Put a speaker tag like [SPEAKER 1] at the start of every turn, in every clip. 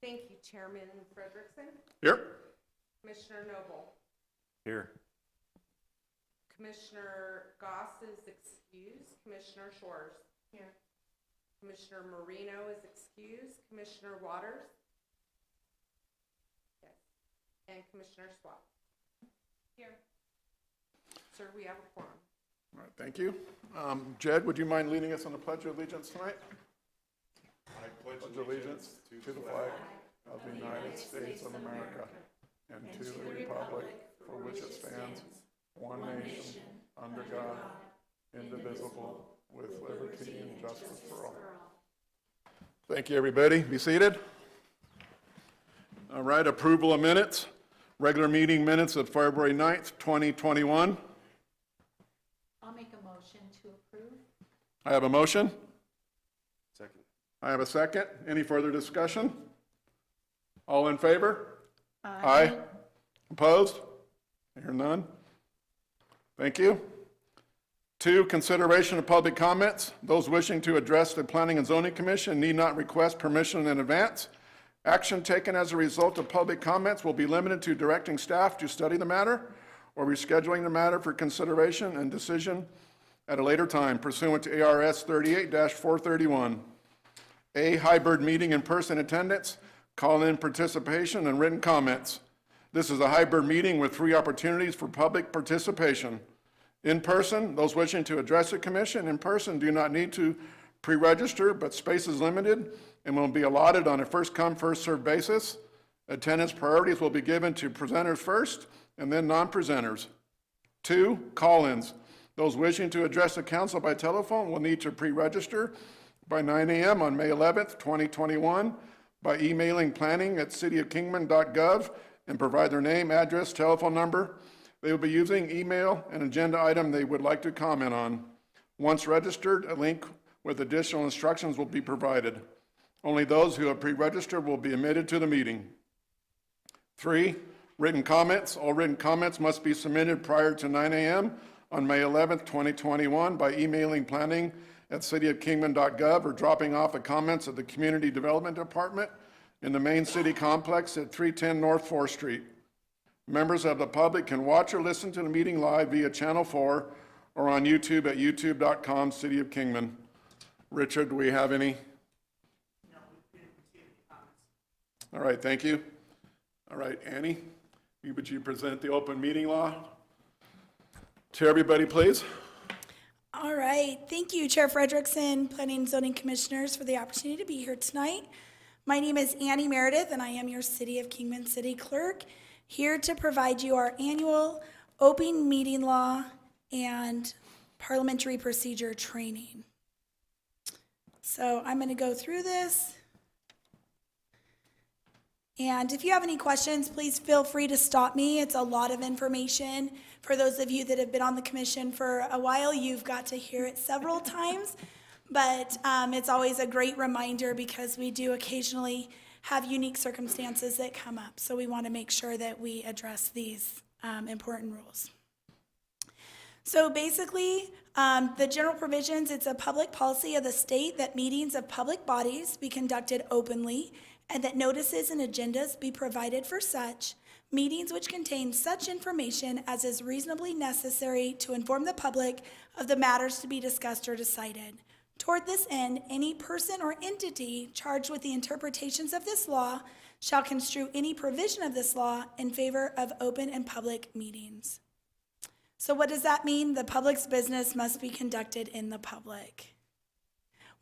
[SPEAKER 1] Thank you, Chairman Frederickson.
[SPEAKER 2] Here.
[SPEAKER 1] Commissioner Noble.
[SPEAKER 2] Here.
[SPEAKER 1] Commissioner Goss is excused. Commissioner Shores. Here. Commissioner Marino is excused. Commissioner Waters. Yes. And Commissioner Swap. Here. Sir, we have a quorum.
[SPEAKER 2] All right, thank you. Jed, would you mind leading us on the Pledge of Allegiance tonight? I pledge allegiance to the flag of the United States of America and to the republic for which it stands, one nation, under God, indivisible, with liberty and justice for all. Thank you, everybody. Be seated. All right, approval of minutes. Regular meeting minutes of February 9th, 2021.
[SPEAKER 3] I'll make a motion to approve.
[SPEAKER 2] I have a motion.
[SPEAKER 4] Second.
[SPEAKER 2] I have a second. Any further discussion? All in favor?
[SPEAKER 3] Aye.
[SPEAKER 2] Opposed? I hear none. Thank you. 2, consideration of public comments. Those wishing to address the Planning and Zoning Commission need not request permission in advance. Action taken as a result of public comments will be limited to directing staff to study the matter or rescheduling the matter for consideration and decision at a later time pursuant to ARS 38-431. A, hybrid meeting in-person attendance, call-in participation, and written comments. This is a hybrid meeting with 3 opportunities for public participation. In person, those wishing to address the commission in person do not need to pre-register, but space is limited and will be allotted on a first-come, first-served basis. Attendance priorities will be given to presenters first and then non-presenters. 2, call-ins. Those wishing to address the council by telephone will need to pre-register by 9 a.m. on May 11th, 2021 by emailing planning@cityofkingman.gov and provide their name, address, telephone number. They will be using email and agenda item they would like to comment on. Once registered, a link with additional instructions will be provided. Only those who have pre-registered will be admitted to the meeting. 3, written comments. All written comments must be submitted prior to 9 a.m. on May 11th, 2021 by emailing planning@cityofkingman.gov or dropping off the comments at the Community Development Department in the main city complex at 310 North 4th Street. Members of the public can watch or listen to the meeting live via Channel 4 or on YouTube at youtube.com, City of Kingman. Richard, do we have any?
[SPEAKER 5] No, we didn't receive any comments.
[SPEAKER 2] All right, thank you. All right, Annie, would you present the open meeting law to everybody, please?
[SPEAKER 6] All right. Thank you, Chair Frederickson, Planning and Zoning Commissioners, for the opportunity to be here tonight. My name is Annie Meredith, and I am your City of Kingman City Clerk, here to provide you our annual open meeting law and parliamentary procedure training. So I'm going to go through this. And if you have any questions, please feel free to stop me. It's a lot of information. For those of you that have been on the commission for a while, you've got to hear it several times. But it's always a great reminder because we do occasionally have unique circumstances that come up. So we want to make sure that we address these important rules. So basically, the general provisions, it's a public policy of the state that meetings of public bodies be conducted openly and that notices and agendas be provided for such meetings which contain such information as is reasonably necessary to inform the public of the matters to be discussed or decided. Toward this end, any person or entity charged with the interpretations of this law shall construe any provision of this law in favor of open and public meetings. So what does that mean? The public's business must be conducted in the public.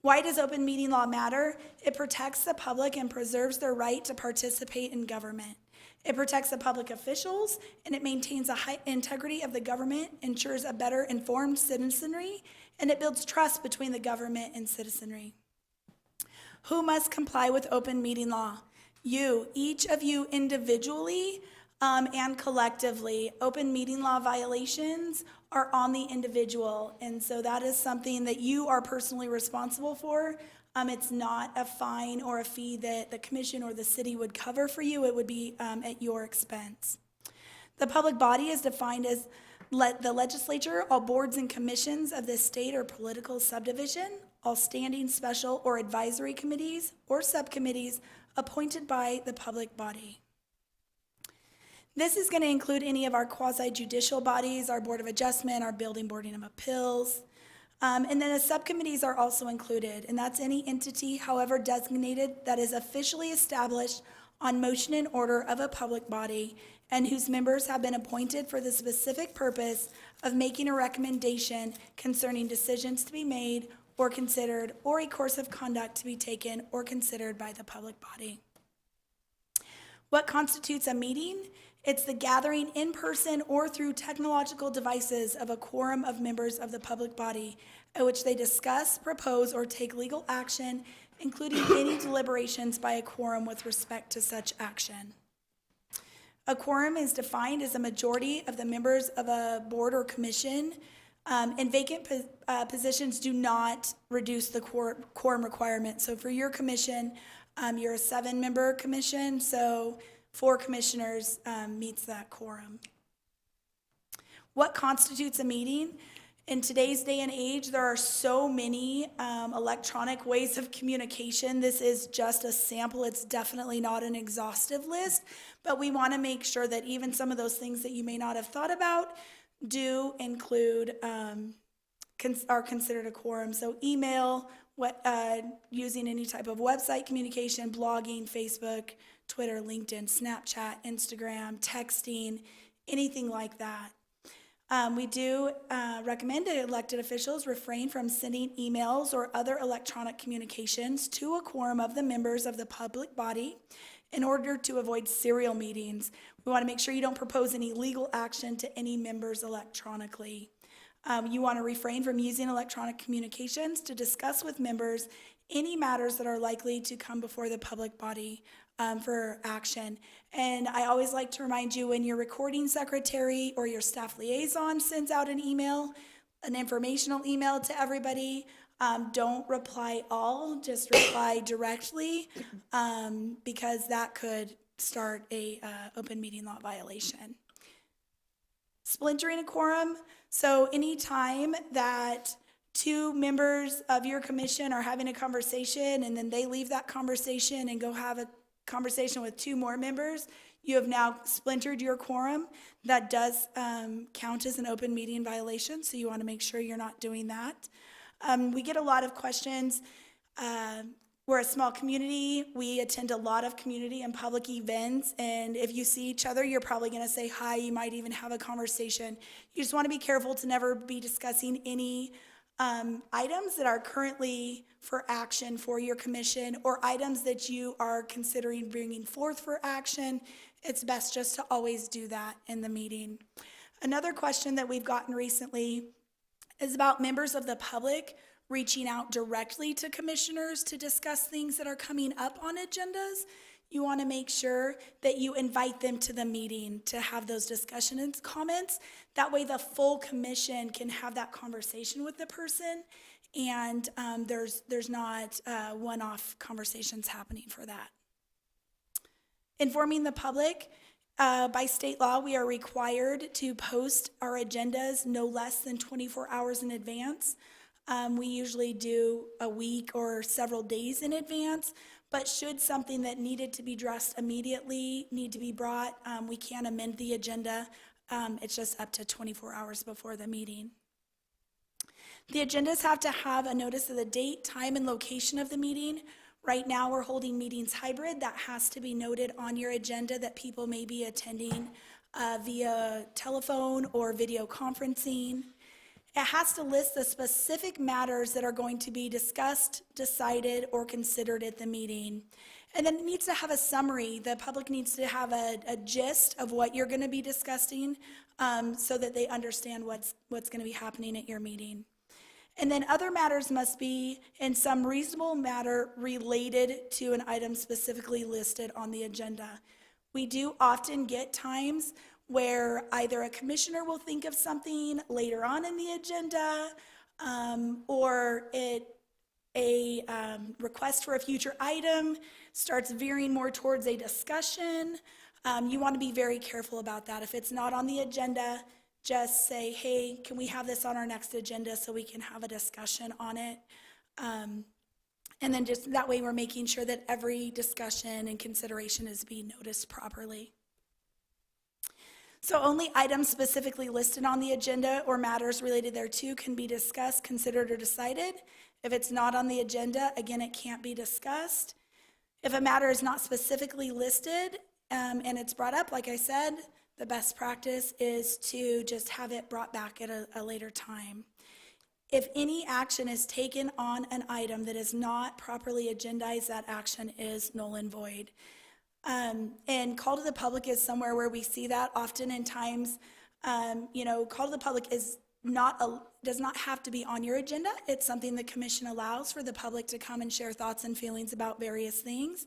[SPEAKER 6] Why does open meeting law matter? It protects the public and preserves their right to participate in government. It protects the public officials, and it maintains the high integrity of the government, ensures a better informed citizenry, and it builds trust between the government and citizenry. Who must comply with open meeting law? You, each of you individually and collectively. Open meeting law violations are on the individual, and so that is something that you are personally responsible for. It's not a fine or a fee that the commission or the city would cover for you. It would be at your expense. The public body is defined as the legislature, all boards and commissions of the state or political subdivision, all standing, special, or advisory committees or subcommittees appointed by the public body. This is going to include any of our quasi-judicial bodies, our Board of Adjustment, our Building Board of Appeals. And then the subcommittees are also included, and that's any entity, however designated, that is officially established on motion and order of a public body and whose members have been appointed for the specific purpose of making a recommendation concerning decisions to be made or considered, or a course of conduct to be taken or considered by the public body. What constitutes a meeting? It's the gathering in person or through technological devices of a quorum of members of the public body at which they discuss, propose, or take legal action, including any deliberations by a quorum with respect to such action. A quorum is defined as a majority of the members of a board or commission, and vacant positions do not reduce the quorum requirement. So for your commission, you're a 7-member commission, so 4 commissioners meets that quorum. What constitutes a meeting? In today's day and age, there are so many electronic ways of communication. This is just a sample. It's definitely not an exhaustive list, but we want to make sure that even some of those things that you may not have thought about do include, are considered a quorum. So email, using any type of website communication, blogging, Facebook, Twitter, LinkedIn, Snapchat, Instagram, texting, anything like that. We do recommend that elected officials refrain from sending emails or other electronic communications to a quorum of the members of the public body in order to avoid serial meetings. We want to make sure you don't propose any legal action to any members electronically. You want to refrain from using electronic communications to discuss with members any matters that are likely to come before the public body for action. And I always like to remind you, when your recording secretary or your staff liaison sends out an email, an informational email to everybody, don't reply all, just reply directly, because that could start a open meeting law violation. Splintering a quorum. So anytime that 2 members of your commission are having a conversation and then they leave that conversation and go have a conversation with 2 more members, you have now splintered your quorum. That does count as an open meeting violation, so you want to make sure you're not doing that. We get a lot of questions. We're a small community. We attend a lot of community and public events, and if you see each other, you're probably going to say hi. You might even have a conversation. You just want to be careful to never be discussing any items that are currently for action for your commission or items that you are considering bringing forth for action. It's best just to always do that in the meeting. Another question that we've gotten recently is about members of the public reaching out directly to commissioners to discuss things that are coming up on agendas. You want to make sure that you invite them to the meeting to have those discussions and comments. That way the full commission can have that conversation with the person, and there's not one-off conversations happening for that. Informing the public. By state law, we are required to post our agendas no less than 24 hours in advance. We usually do a week or several days in advance, but should something that needed to be addressed immediately need to be brought, we can amend the agenda. It's just up to 24 hours before the meeting. The agendas have to have a notice of the date, time, and location of the meeting. Right now, we're holding meetings hybrid. That has to be noted on your agenda that people may be attending via telephone or video conferencing. It has to list the specific matters that are going to be discussed, decided, or considered at the meeting. And then it needs to have a summary. The public needs to have a gist of what you're going to be discussing so that they understand what's going to be happening at your meeting. And then other matters must be in some reasonable manner related to an item specifically listed on the agenda. We do often get times where either a commissioner will think of something later on in the agenda, or a request for a future item starts veering more towards a discussion. You want to be very careful about that. If it's not on the agenda, just say, hey, can we have this on our next agenda so we can have a discussion on it? And then just that way we're making sure that every discussion and consideration is being noticed properly. So only items specifically listed on the agenda or matters related thereto can be discussed, considered, or decided. If it's not on the agenda, again, it can't be discussed. If a matter is not specifically listed and it's brought up, like I said, the best practice is to just have it brought back at a later time. If any action is taken on an item that is not properly agendized, that action is null and void. And call to the public is somewhere where we see that often in times. Call to the public is does not have to be on your agenda. It's something the commission allows for the public to come and share thoughts and feelings about various things.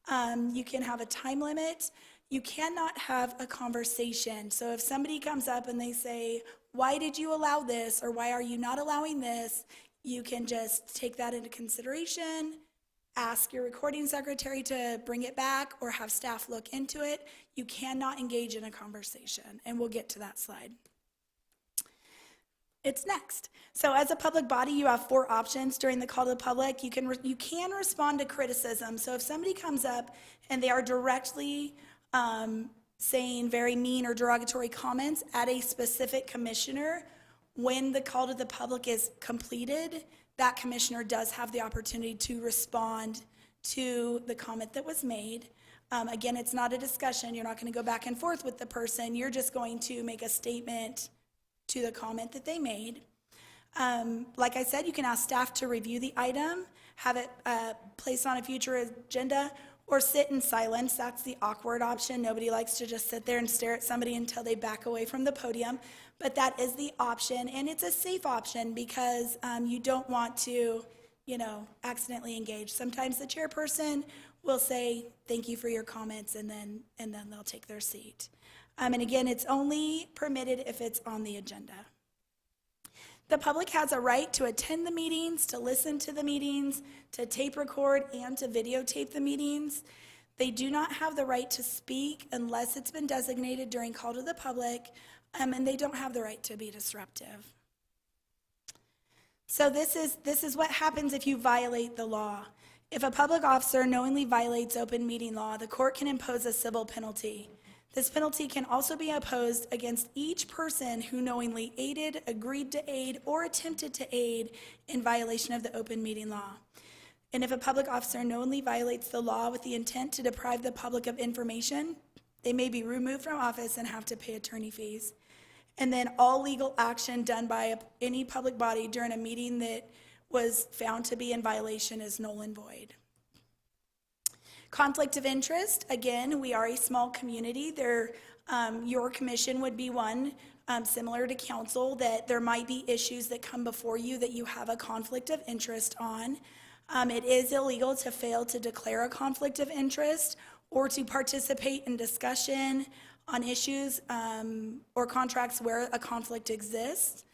[SPEAKER 6] You can have a time limit. You cannot have a conversation. So if somebody comes up and they say, why did you allow this, or why are you not allowing this, you can just take that into consideration, ask your recording secretary to bring it back, or have staff look into it. You cannot engage in a conversation, and we'll get to that slide. It's next. So as a public body, you have 4 options during the call to the public. You can respond to criticism. So if somebody comes up and they are directly saying very mean or derogatory comments at a specific commissioner, when the call to the public is completed, that commissioner does have the opportunity to respond to the comment that was made. Again, it's not a discussion. You're not going to go back and forth with the person. You're just going to make a statement to the comment that they made. Like I said, you can ask staff to review the item, have it placed on a future agenda, or sit in silence. That's the awkward option. Nobody likes to just sit there and stare at somebody until they back away from the podium. But that is the option, and it's a safe option because you don't want to, accidentally engage. Sometimes the chairperson will say, thank you for your comments, and then they'll take their seat. And again, it's only permitted if it's on the agenda. The public has a right to attend the meetings, to listen to the meetings, to tape record, and to videotape the meetings. They do not have the right to speak unless it's been designated during call to the public, and they don't have the right to be disruptive. So this is what happens if you violate the law. If a public officer knowingly violates open meeting law, the court can impose a civil penalty. This penalty can also be imposed against each person who knowingly aided, agreed to aid, or attempted to aid in violation of the open meeting law. And if a public officer knowingly violates the law with the intent to deprive the public of information, they may be removed from office and have to pay attorney fees. And then all legal action done by any public body during a meeting that was found to be in violation is null and void. Conflict of interest, again, we are a small community. Your commission would be one, similar to council, that there might be issues that come before you that you have a conflict of interest on. It is illegal to fail to declare a conflict of interest or to participate in discussion on issues or contracts where a conflict exists.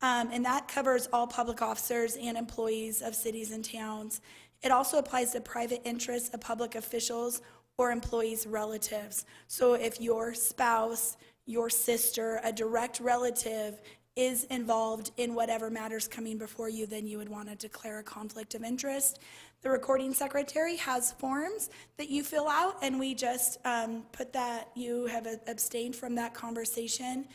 [SPEAKER 6] And that covers all public officers and employees of cities and towns. It also applies to private interests of public officials or employees' relatives. So if your spouse, your sister, a direct relative is involved in whatever matters coming before you, then you would want to declare a conflict of interest. The recording secretary has forms that you fill out, and we just put that you have abstained from that conversation.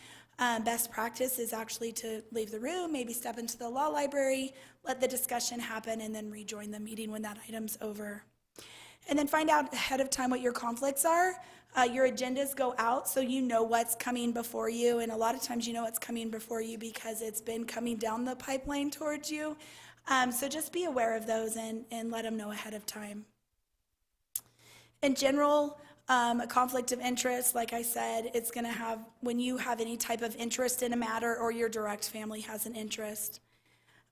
[SPEAKER 6] Best practice is actually to leave the room, maybe step into the law library, let the discussion happen, and then rejoin the meeting when that item's over. And then find out ahead of time what your conflicts are. Your agendas go out so you know what's coming before you, and a lot of times you know what's coming before you because it's been coming down the pipeline towards you. So just be aware of those and let them know ahead of time. In general, a conflict of interest, like I said, it's going to have when you have any type of interest in a matter or your direct family has an interest.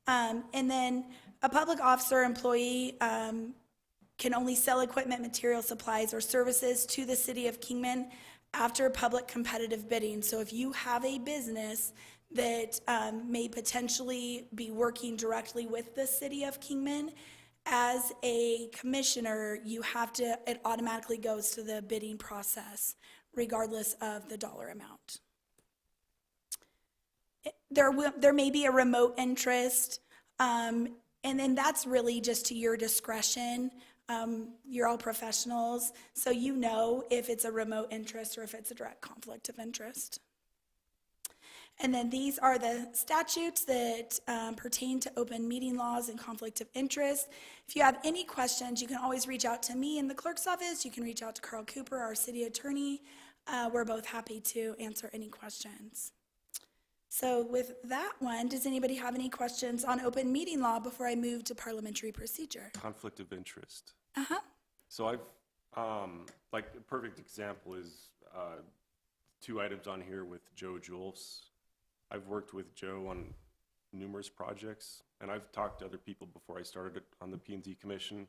[SPEAKER 6] And then a public officer or employee can only sell equipment, material, supplies, or services to the city of Kingman after public competitive bidding. So if you have a business that may potentially be working directly with the city of Kingman, as a commissioner, it automatically goes to the bidding process, regardless of the dollar amount. There may be a remote interest. And then that's really just to your discretion. You're all professionals, so you know if it's a remote interest or if it's a direct conflict of interest. And then these are the statutes that pertain to open meeting laws and conflict of interest. If you have any questions, you can always reach out to me in the clerk's office. You can reach out to Carl Cooper, our city attorney. We're both happy to answer any questions. So with that one, does anybody have any questions on open meeting law before I move to parliamentary procedure?
[SPEAKER 4] Conflict of interest.
[SPEAKER 6] Uh-huh.
[SPEAKER 4] So I've, like, a perfect example is 2 items on here with Joe Jules. I've worked with Joe on numerous projects, and I've talked to other people before I started on the P&Z Commission.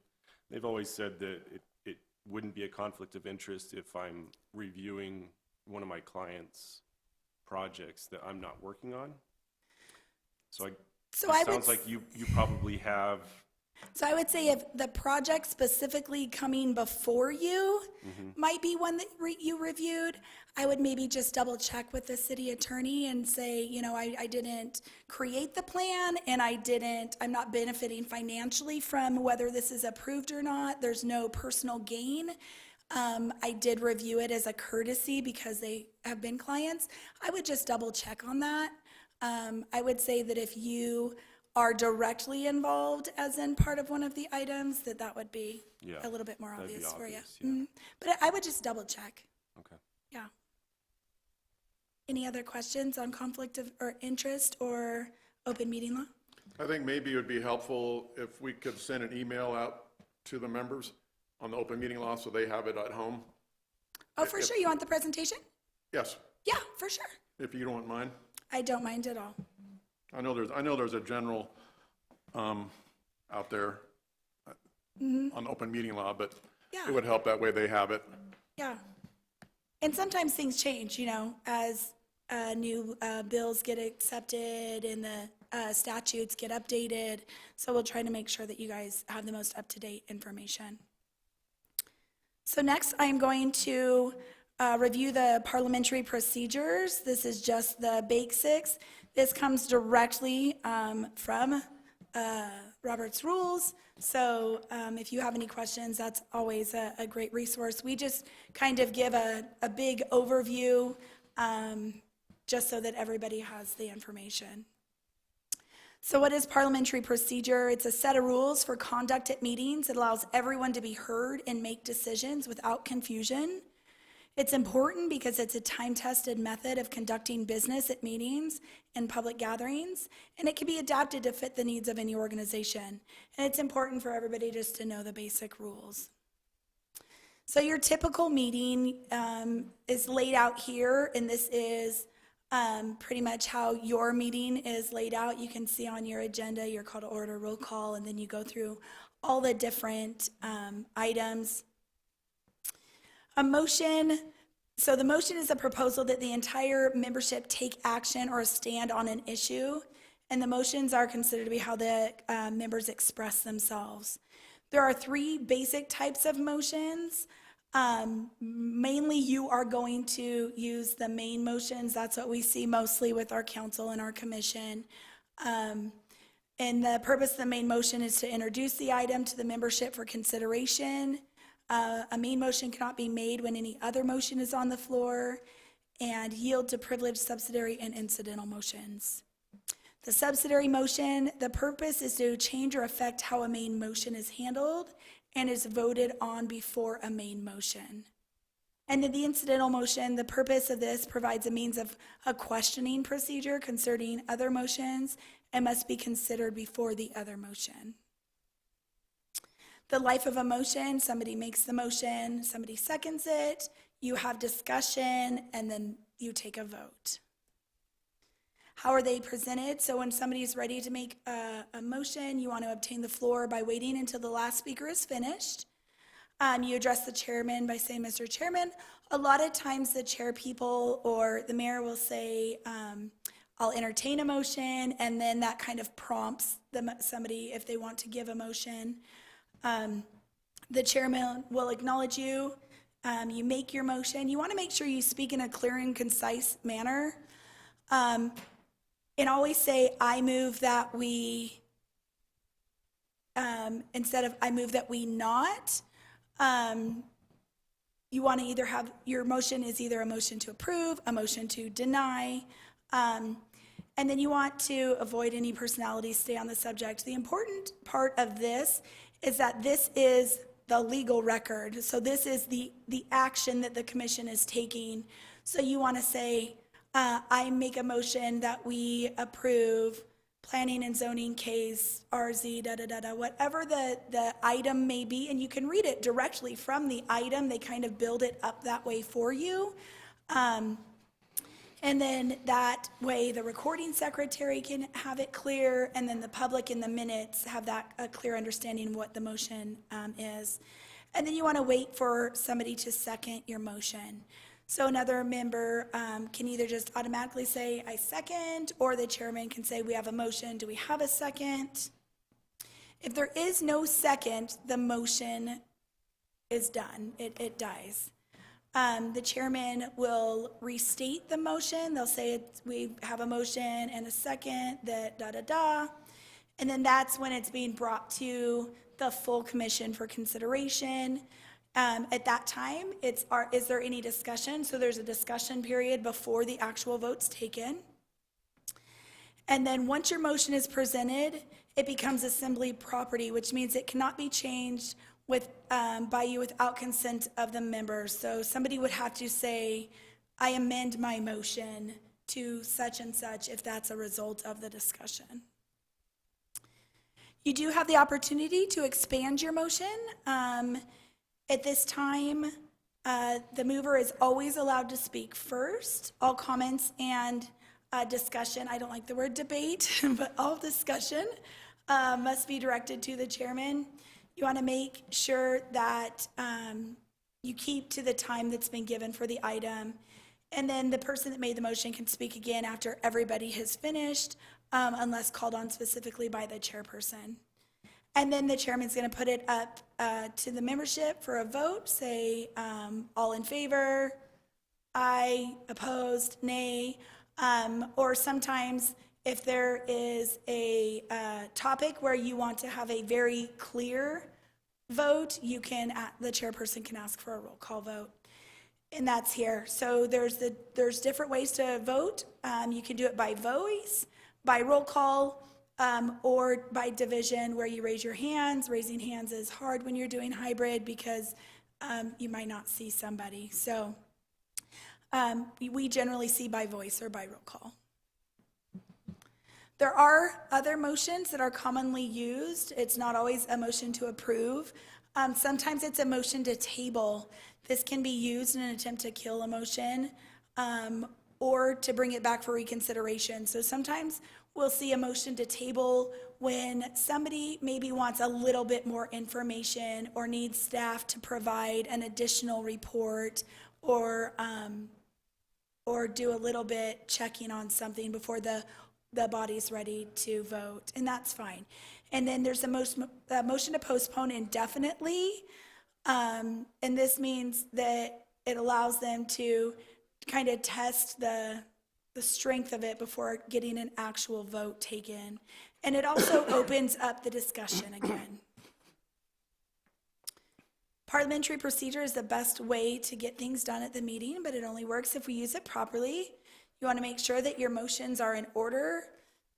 [SPEAKER 4] They've always said that it wouldn't be a conflict of interest if I'm reviewing one of my clients' projects that I'm not working on. So it sounds like you probably have.
[SPEAKER 6] So I would say if the project specifically coming before you might be one that you reviewed, I would maybe just double check with the city attorney and say, you know, I didn't create the plan and I'm not benefiting financially from whether this is approved or not. There's no personal gain. I did review it as a courtesy because they have been clients. I would just double check on that. I would say that if you are directly involved as in part of one of the items, that would be a little bit more obvious for you.
[SPEAKER 4] Yeah.
[SPEAKER 6] But I would just double check.
[SPEAKER 4] Okay.
[SPEAKER 6] Yeah. Any other questions on conflict of or interest or open meeting law?
[SPEAKER 2] I think maybe it would be helpful if we could send an email out to the members on the open meeting law so they have it at home.
[SPEAKER 6] Oh, for sure. You want the presentation?
[SPEAKER 2] Yes,
[SPEAKER 6] Yeah, for sure.
[SPEAKER 2] if you don't mind.
[SPEAKER 6] I don't mind at all.
[SPEAKER 2] I know there's a general out there on open meeting law, but
[SPEAKER 6] Yeah.
[SPEAKER 2] it would help that way they have it.
[SPEAKER 6] Yeah. And sometimes things change, you know, as new bills get accepted and the statutes get updated. So we'll try to make sure that you guys have the most up-to-date information. So next, I'm going to review the parliamentary procedures. This is just the basics. This comes directly from Robert's Rules. So if you have any questions, that's always a great resource. We just kind of give a big overview just so that everybody has the information. So what is parliamentary procedure? It's a set of rules for conduct at meetings. It allows everyone to be heard and make decisions without confusion. It's important because it's a time-tested method of conducting business at meetings and public gatherings, and it can be adapted to fit the needs of any organization. And it's important for everybody just to know the basic rules. So your typical meeting is laid out here, and this is pretty much how your meeting is laid out. You can see on your agenda your call to order, roll call, and then you go through all the different items. A motion, so the motion is a proposal that the entire membership take action or stand on an issue, and the motions are considered to be how the members express themselves. There are 3 basic types of motions. Mainly you are going to use the main motions. That's what we see mostly with our council and our commission. And the purpose of the main motion is to introduce the item to the membership for consideration. A main motion cannot be made when any other motion is on the floor, and yield to privileged subsidiary and incidental motions. The subsidiary motion, the purpose is to change or affect how a main motion is handled and is voted on before a main motion. And then the incidental motion, the purpose of this provides a means of a questioning procedure concerning other motions and must be considered before the other motion. The life of a motion, somebody makes the motion, somebody seconds it, you have discussion, and then you take a vote. How are they presented? So when somebody is ready to make a motion, you want to obtain the floor by waiting until the last speaker is finished. You address the chairman by saying, Mr. Chairman. A lot of times the chair people or the mayor will say, I'll entertain a motion, and then that kind of prompts somebody if they want to give a motion. The chairman will acknowledge you. You make your motion. You want to make sure you speak in a clear and concise manner. And always say, I move that we instead of I move that we not, you want to either have, your motion is either a motion to approve, a motion to deny, and then you want to avoid any personalities, stay on the subject. The important part of this is that this is the legal record. So this is the action that the commission is taking. So you want to say, I make a motion that we approve planning and zoning case RZ, whatever the item may be, and you can read it directly from the item. They kind of build it up that way for you. And then that way the recording secretary can have it clear, and then the public in the minutes have that a clear understanding of what the motion is. And then you want to wait for somebody to second your motion. So another member can either just automatically say, I second, or the chairman can say, we have a motion, do we have a second? If there is no second, the motion is done, it dies. The chairman will restate the motion. They'll say we have a motion and a second, that and then that's when it's being brought to the full commission for consideration. At that time, is there any discussion? So there's a discussion period before the actual vote's taken. And then once your motion is presented, it becomes assembly property, which means it cannot be changed by you without consent of the members. So somebody would have to say, I amend my motion to such and such if that's a result of the discussion. You do have the opportunity to expand your motion. At this time, the mover is always allowed to speak first. All comments and discussion, I don't like the word debate, but all discussion must be directed to the chairman. You want to make sure that you keep to the time that's been given for the item. And then the person that made the motion can speak again after everybody has finished, unless called on specifically by the chairperson. And then the chairman's going to put it up to the membership for a vote, say all in favor, aye, opposed, nay, or sometimes if there is a topic where you want to have a very clear vote, the chairperson can ask for a roll call vote. And that's here. So there's different ways to vote. You can do it by voice, by roll call, or by division where you raise your hands. Raising hands is hard when you're doing hybrid because you might not see somebody. So we generally see by voice or by roll call. There are other motions that are commonly used. It's not always a motion to approve. Sometimes it's a motion to table. This can be used in an attempt to kill a motion or to bring it back for reconsideration. So sometimes we'll see a motion to table when somebody maybe wants a little bit more information or needs staff to provide an additional report or do a little bit checking on something before the body's ready to vote, and that's fine. And then there's a motion to postpone indefinitely, and this means that it allows them to kind of test the strength of it before getting an actual vote taken. And it also opens up the discussion again. Parliamentary procedure is the best way to get things done at the meeting, but it only works if we use it properly. You want to make sure that your motions are in order,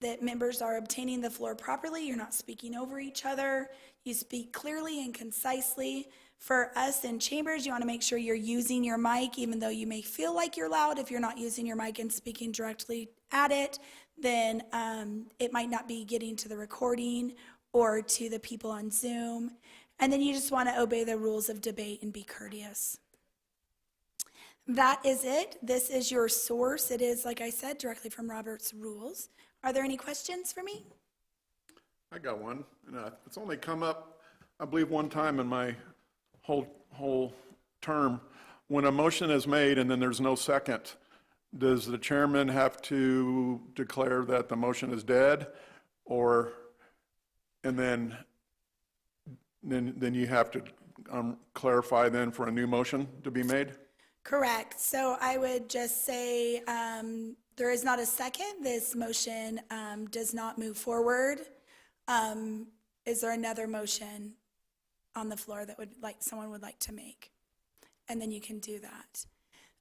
[SPEAKER 6] that members are obtaining the floor properly, you're not speaking over each other, you speak clearly and concisely. For us in chambers, you want to make sure you're using your mic, even though you may feel like you're loud. If you're not using your mic and speaking directly at it, then it might not be getting to the recording or to the people on Zoom. And then you just want to obey the rules of debate and be courteous. That is it. This is your source. It is, like I said, directly from Robert's Rules. Are there any questions for me?
[SPEAKER 2] I got one, and it's only come up, I believe, one time in my whole term. When a motion is made and then there's no second, does the chairman have to declare that the motion is dead, and then you have to clarify then for a new motion to be made?
[SPEAKER 6] Correct. So I would just say there is not a second. This motion does not move forward. is there another motion on the floor that someone would like to make? And then you can do that.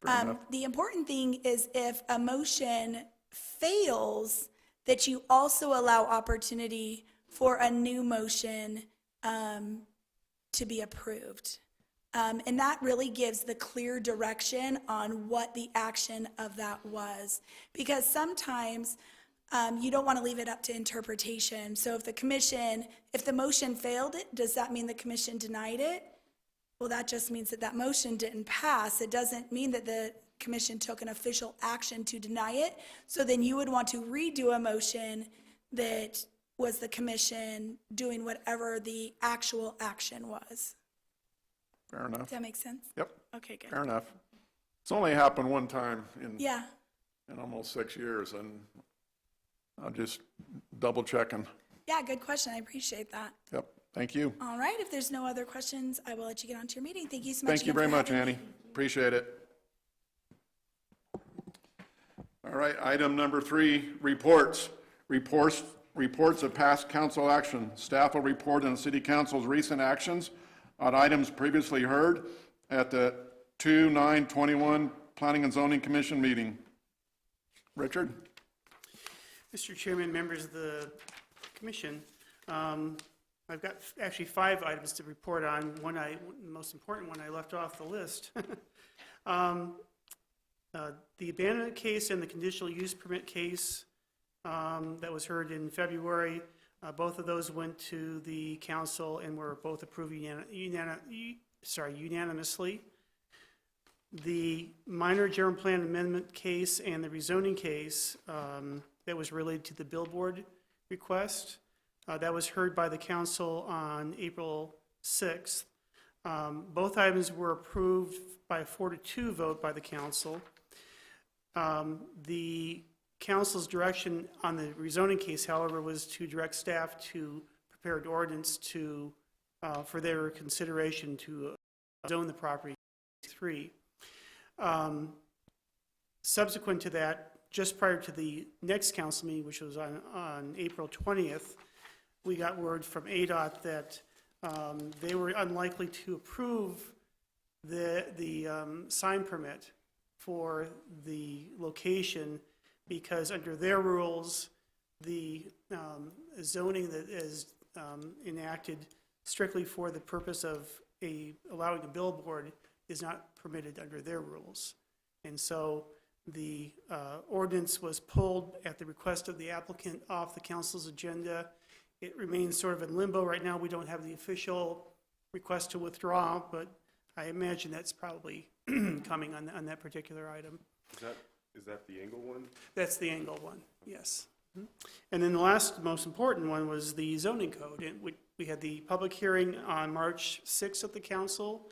[SPEAKER 2] Fair enough.
[SPEAKER 6] The important thing is if a motion fails, that you also allow opportunity for a new motion to be approved. And that really gives the clear direction on what the action of that was. Because sometimes you don't want to leave it up to interpretation. So if the motion failed, does that mean the commission denied it? Well, that just means that motion didn't pass. It doesn't mean that the commission took an official action to deny it. So then you would want to redo a motion that was the commission doing whatever the actual action was.
[SPEAKER 2] Fair enough.
[SPEAKER 6] Does that make sense?
[SPEAKER 2] Yep,
[SPEAKER 6] Okay, good.
[SPEAKER 2] fair enough. It's only happened one time
[SPEAKER 6] Yeah,
[SPEAKER 2] in almost 6 years, and I'm just double checking.
[SPEAKER 6] yeah, good question. I appreciate that.
[SPEAKER 2] Yep, thank you.
[SPEAKER 6] All right, if there's no other questions, I will let you get on to your meeting. Thank you so much.
[SPEAKER 2] Thank you
[SPEAKER 6] again
[SPEAKER 2] very
[SPEAKER 6] for
[SPEAKER 2] much,
[SPEAKER 6] having me.
[SPEAKER 2] Annie. Appreciate it. All right, item number 3, reports. Reports of past council action. Staff will report on the city council's recent actions on items previously heard at the 2/9/21 Planning and Zoning Commission meeting. Richard?
[SPEAKER 5] Mr. Chairman, members of the commission, I've got actually 5 items to report on. The most important one I left off the list. The abandonment case and the conditional use permit case that was heard in February, both of those went to the council and were both approved unanimously. The minor general plan amendment case and the rezoning case that was related to the billboard request, that was heard by the council on April 6th. Both items were approved by a 4-2 vote by the council. The council's direction on the rezoning case, however, was to direct staff to prepare an ordinance for their consideration to zone the property 3. Subsequent to that, just prior to the next council meeting, which was on April 20th, we got word from ADOT that they were unlikely to approve the sign permit for the location because under their rules, the zoning that is enacted strictly for the purpose of allowing a billboard is not permitted under their rules. And so the ordinance was pulled at the request of the applicant off the council's agenda. It remains sort of in limbo right now. We don't have the official request to withdraw, but I imagine that's probably coming on that particular item.
[SPEAKER 4] Is that the Angle one?
[SPEAKER 5] That's the Angle one, yes. And then the last, most important one was the zoning code. We had the public hearing on March 6th at the council.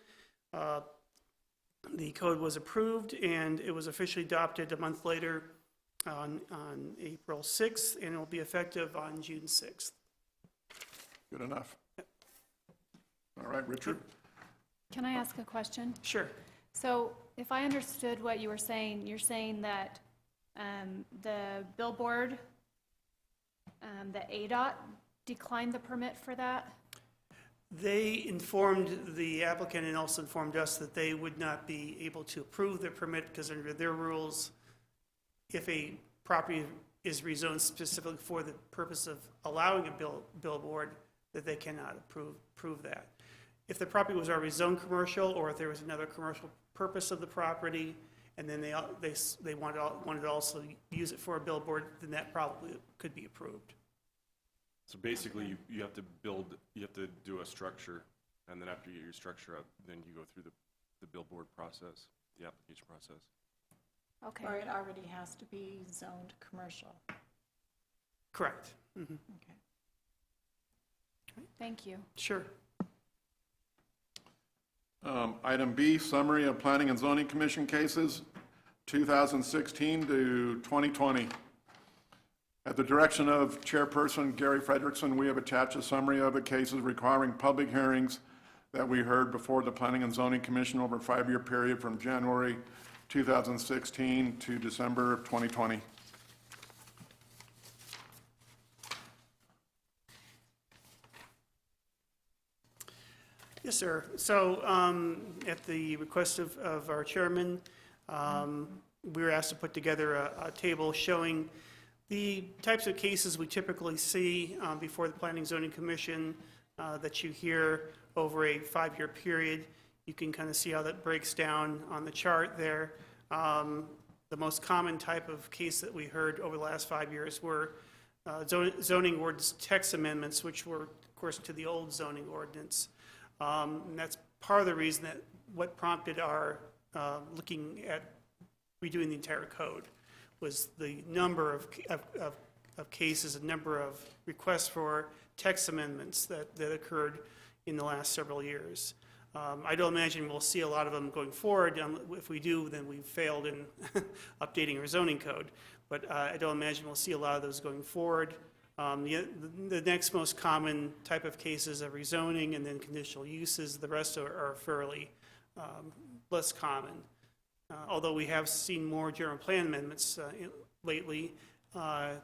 [SPEAKER 5] The code was approved, and it was officially adopted a month later on April 6th, and it will be effective on June 6th.
[SPEAKER 2] Good enough. All right, Richard?
[SPEAKER 7] Can I ask a question?
[SPEAKER 5] Sure.
[SPEAKER 7] So if I understood what you were saying, you're saying that the billboard, the ADOT declined the permit for that?
[SPEAKER 5] They informed the applicant and also informed us that they would not be able to approve the permit because under their rules, if a property is rezoned specifically for the purpose of allowing a billboard, that they cannot approve that. If the property was already zoned commercial, or if there was another commercial purpose of the property, and then they wanted to also use it for a billboard, then that probably could be approved.
[SPEAKER 4] So basically, you have to do a structure, and then after you get your structure up, then you go through the billboard process, the application process.
[SPEAKER 7] Okay.
[SPEAKER 3] Or it already has to be zoned commercial.
[SPEAKER 5] Correct. Mm-hmm.
[SPEAKER 3] Okay.
[SPEAKER 7] Thank you.
[SPEAKER 5] Sure.
[SPEAKER 2] Item B, summary of Planning and Zoning Commission cases, 2016 to 2020. At the direction of Chairperson Gary Frederickson, we have attached a summary of the cases requiring public hearings that we heard before the Planning and Zoning Commission over a 5-year period from January 2016 to December of 2020.
[SPEAKER 5] Yes, sir. So at the request of our chairman, we were asked to put together a table showing the types of cases we typically see before the Planning and Zoning Commission that you hear over a 5-year period. You can kind of see how that breaks down on the chart there. The most common type of case that we heard over the last 5 years were zoning ordinance text amendments, which were, of course, to the old zoning ordinance. And that's part of the reason that what prompted our looking at redoing the entire code was the number of cases, a number of requests for text amendments that occurred in the last several years. I don't imagine we'll see a lot of them going forward. If we do, then we've failed in updating our zoning code. But I don't imagine we'll see a lot of those going forward. The next most common type of cases are rezoning and then conditional uses. The rest are fairly less common. Although we have seen more general plan amendments lately,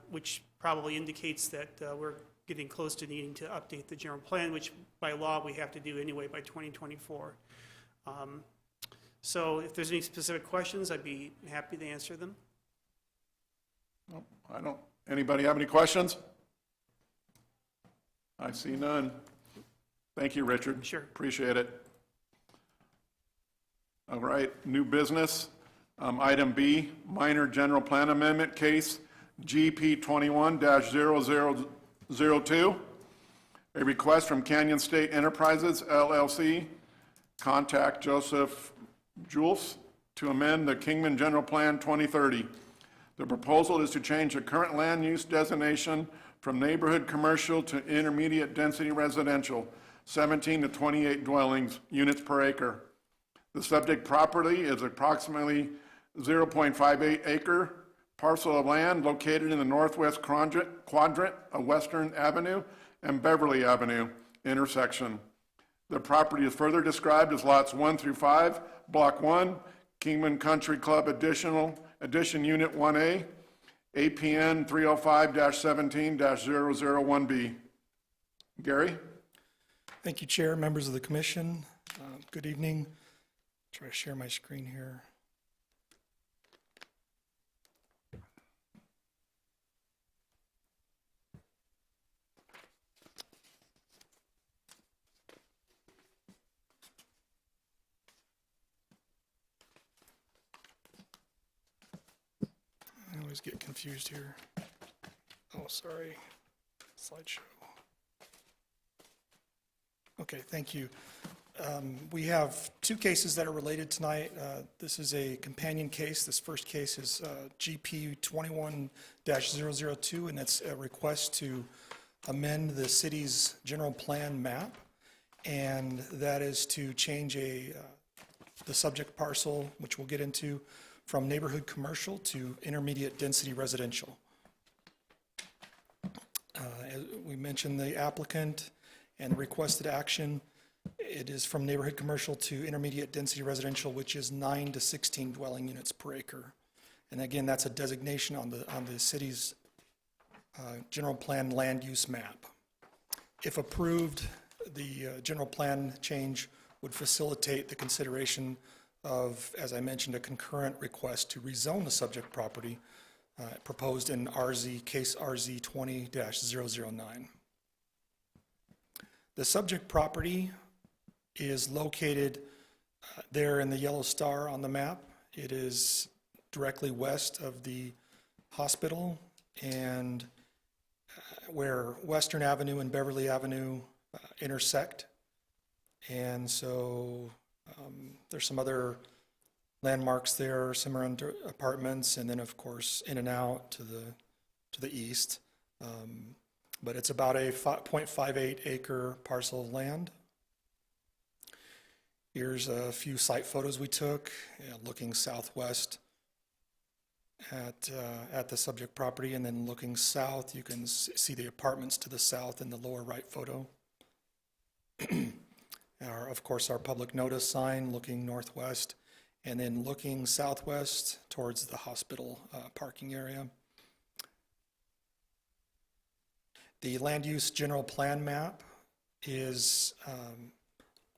[SPEAKER 5] which probably indicates that we're getting close to needing to update the general plan, which by law we have to do anyway by 2024. So if there's any specific questions, I'd be happy to answer them.
[SPEAKER 2] I don't, anybody have any questions? I see none. Thank you, Richard.
[SPEAKER 5] Sure.
[SPEAKER 2] Appreciate it. All right, new business. Item B, minor general plan amendment case GP 21-0002. A request from Canyon State Enterprises LLC, contact Joseph Jules, to amend the Kingman General Plan 2030. The proposal is to change the current land use designation from neighborhood commercial to intermediate density residential, 17 to 28 dwellings, units per acre. The subject property is approximately 0.58 acre parcel of land located in the northwest quadrant of Western Avenue and Beverly Avenue intersection. The property is further described as lots 1 through 5, Block 1, Kingman Country Club Addition Unit 1A, APN 305-17-001B. Gary?
[SPEAKER 8] Thank you, Chair, members of the commission. Good evening. Try to share my screen here. I always get confused here. Oh, sorry. Slideshow. Okay, thank you. We have two cases that are related tonight. This is a companion case. This first case is GP 21-002, and it's a request to amend the city's general plan map, and that is to change the subject parcel, which we'll get into, from neighborhood commercial to intermediate density residential. As we mentioned the applicant and the requested action. It is from neighborhood commercial to intermediate density residential, which is 9 to 16 dwelling units per acre. And again, that's a designation on the city's general plan land use map. If approved, the general plan change would facilitate the consideration of, as I mentioned, a concurrent request to rezone the subject property proposed in case RZ 20-009. The subject property is located there in the yellow star on the map. It is directly west of the hospital and where Western Avenue and Beverly Avenue intersect. And so there's some other landmarks there, some are apartments, and then of course in and out to the east. But it's about a 0.58 acre parcel of land. Here's a few site photos we took, looking southwest at the subject property, and then looking south, you can see the apartments to the south in the lower right photo. Of course, our public notice sign looking northwest, and then looking southwest towards the hospital parking area. The land use general plan map is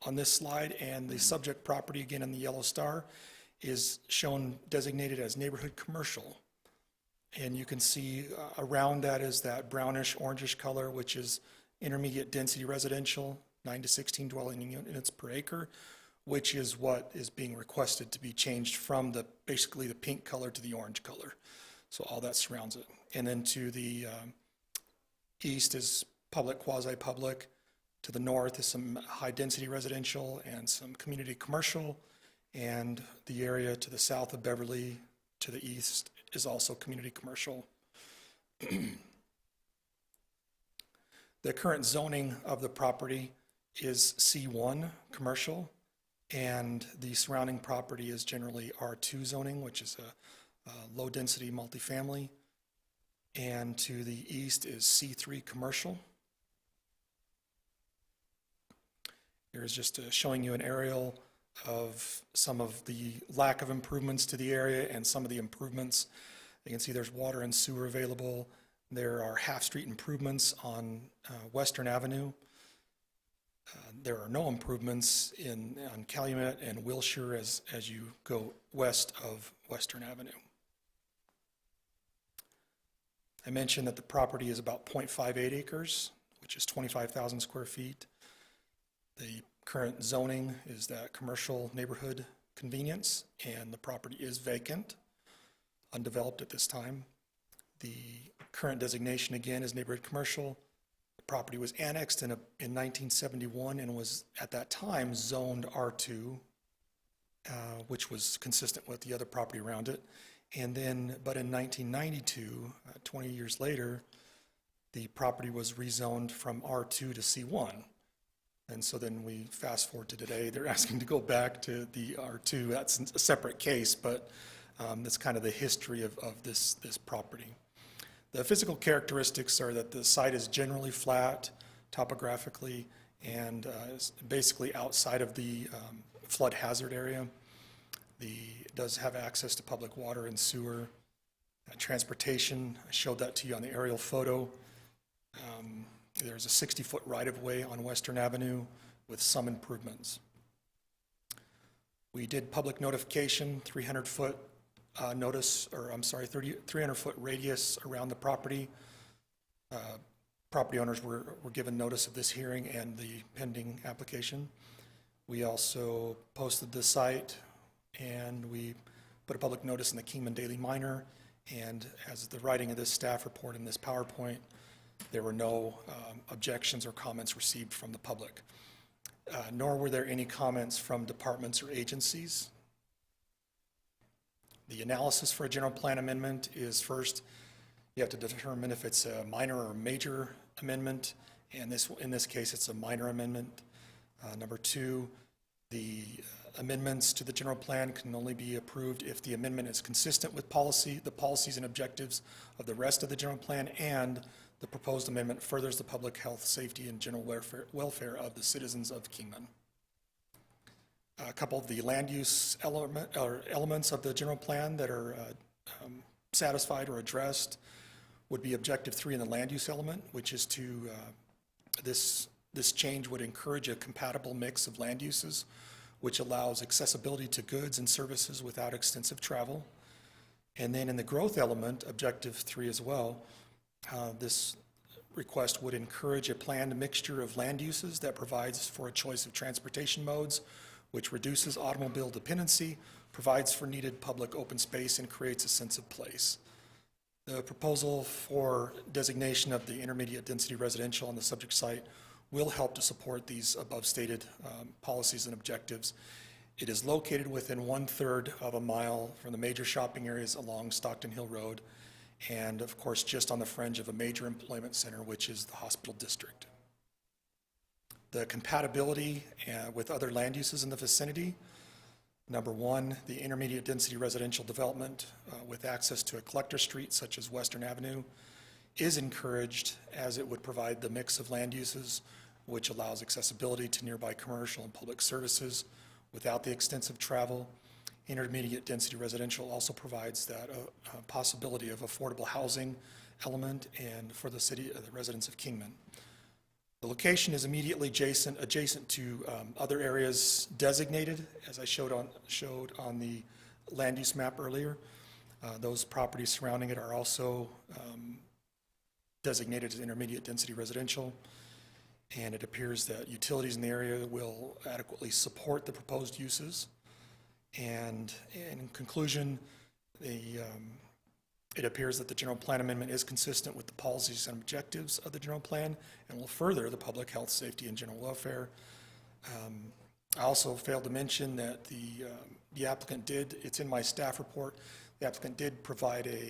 [SPEAKER 8] on this slide, and the subject property, again in the yellow star, is shown designated as neighborhood commercial. And you can see around that is that brownish orangish color, which is intermediate density residential, 9 to 16 dwelling units per acre, which is what is being requested to be changed from basically the pink color to the orange color. So all that surrounds it. And then to the east is public, quasi-public. To the north is some high-density residential and some community commercial. And the area to the south of Beverly to the east is also community commercial. The current zoning of the property is C1, commercial, and the surrounding property is generally R2 zoning, which is a low-density multifamily. And to the east is C3, commercial. Here's just showing you an aerial of some of the lack of improvements to the area and some of the improvements. You can see there's water and sewer available. There are half-street improvements on Western Avenue. There are no improvements on Calumet and Wilshire as you go west of Western Avenue. I mentioned that the property is about 0.58 acres, which is 25,000 square feet. The current zoning is that commercial neighborhood convenience, and the property is vacant, undeveloped at this time. The current designation, again, is neighborhood commercial. The property was annexed in 1971 and was, at that time, zoned R2, which was consistent with the other property around it. And then, but in 1992, 20 years later, the property was rezoned from R2 to C1. And so then we fast forward to today, they're asking to go back to the R2. That's a separate case, but that's kind of the history of this property. The physical characteristics are that the site is generally flat topographically and is basically outside of the flood hazard area. It does have access to public water and sewer. Transportation, I showed that to you on the aerial photo. There's a 60-foot right-of-way on Western Avenue with some improvements. We did public notification, 300-foot notice, or I'm sorry, 300-foot radius around the property. Property owners were given notice of this hearing and the pending application. We also posted the site, and we put a public notice in the Kingman Daily Miner, and as the writing of this staff report in this PowerPoint, there were no objections or comments received from the public, nor were there any comments from departments or agencies. The analysis for a general plan amendment is first, you have to determine if it's a minor or major amendment, and in this case, it's a minor amendment. Number two, the amendments to the general plan can only be approved if the amendment is consistent with the policies and objectives of the rest of the general plan, and the proposed amendment furthers the public health, safety, and general welfare of the citizens of Kingman. A couple of the land use elements of the general plan that are satisfied or addressed would be objective 3 in the land use element, which is to, this change would encourage a compatible mix of land uses, which allows accessibility to goods and services without extensive travel. And then in the growth element, objective 3 as well, this request would encourage a planned mixture of land uses that provides for a choice of transportation modes, which reduces automobile dependency, provides for needed public open space, and creates a sense of place. The proposal for designation of the intermediate density residential on the subject site will help to support these above stated policies and objectives. It is located within 1/3 of a mile from the major shopping areas along Stockton Hill Road, and of course just on the fringe of a major employment center, which is the hospital district. The compatibility with other land uses in the vicinity. Number one, the intermediate density residential development with access to a collector street such as Western Avenue is encouraged, as it would provide the mix of land uses which allows accessibility to nearby commercial and public services without the extensive travel. Intermediate density residential also provides that possibility of affordable housing element and for the city, the residents of Kingman. The location is immediately adjacent to other areas designated, as I showed on the land use map earlier. Those properties surrounding it are also designated as intermediate density residential, and it appears that utilities in the area will adequately support the proposed uses. And in conclusion, it appears that the general plan amendment is consistent with the policies and objectives of the general plan and will further the public health, safety, and general welfare. I also failed to mention that the applicant did, it's in my staff report, the applicant did provide a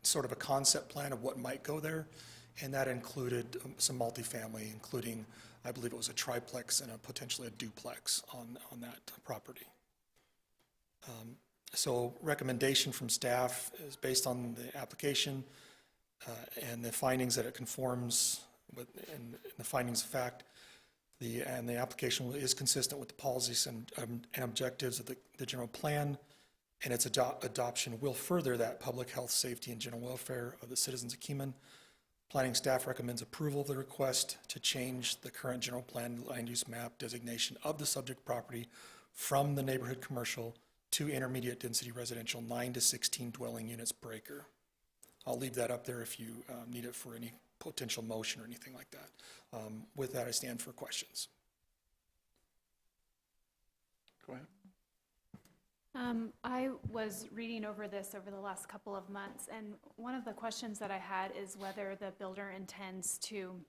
[SPEAKER 8] sort of a concept plan of what might go there, and that included some multifamily, including, I believe it was a triplex and potentially a duplex on that property. So recommendation from staff is based on the application and the findings that it conforms with, and the findings of fact, and the application is consistent with the policies and objectives of the general plan, and its adoption will further that public health, safety, and general welfare of the citizens of Kingman. Planning staff recommends approval of the request to change the current general plan land use map designation of the subject property from the neighborhood commercial to intermediate density residential 9 to 16 dwelling units per acre. I'll leave that up there if you need it for any potential motion or anything like that. With that, I stand for questions.
[SPEAKER 2] Go ahead.
[SPEAKER 7] I was reading over this over the last couple of months, and one of the questions that I had is whether the builder intends to,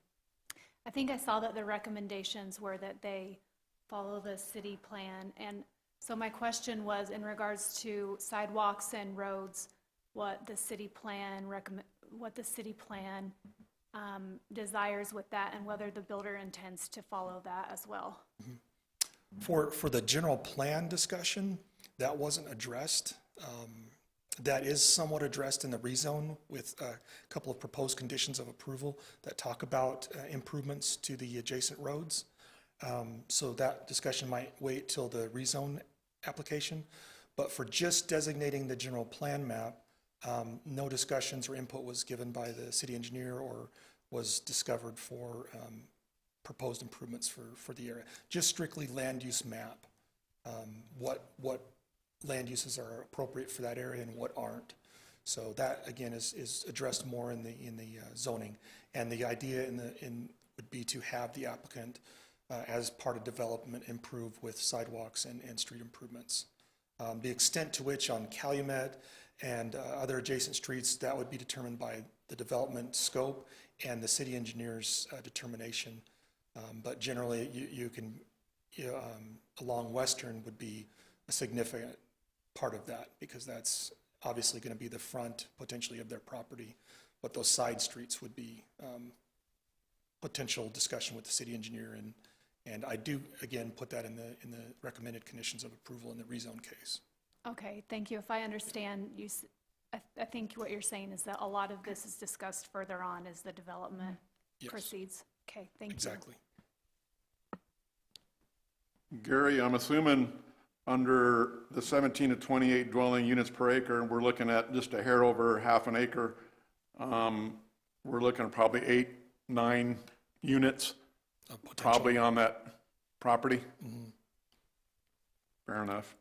[SPEAKER 7] I think I saw that the recommendations were that they follow the city plan, and so my question was in regards to sidewalks and roads, what the city plan desires with that, and whether the builder intends to follow that as well.
[SPEAKER 8] For the general plan discussion, that wasn't addressed. That is somewhat addressed in the rezone with a couple of proposed conditions of approval that talk about improvements to the adjacent roads. So that discussion might wait till the rezone application. But for just designating the general plan map, no discussions or input was given by the city engineer or was discovered for proposed improvements for the area. Just strictly land use map, what land uses are appropriate for that area and what aren't. So that again is addressed more in the zoning, and the idea would be to have the applicant as part of development improve with sidewalks and street improvements. The extent to which on Calumet and other adjacent streets, that would be determined by the development scope and the city engineer's determination. But generally, you can, along Western would be a significant part of that, because that's obviously going to be the front potentially of their property, but those side streets would be potential discussion with the city engineer, and I do again put that in the recommended conditions of approval in the rezone case.
[SPEAKER 7] Okay, thank you. If I understand, I think what you're saying is that a lot of this is discussed further on as the development
[SPEAKER 8] Yes.
[SPEAKER 7] proceeds. Okay, thank you.
[SPEAKER 8] Exactly.
[SPEAKER 2] Gary, I'm assuming under the 17 to 28 dwelling units per acre, we're looking at just a hair over half an acre. We're looking at probably 8, 9 units probably on that property.
[SPEAKER 8] Mm-hmm.
[SPEAKER 2] Fair enough.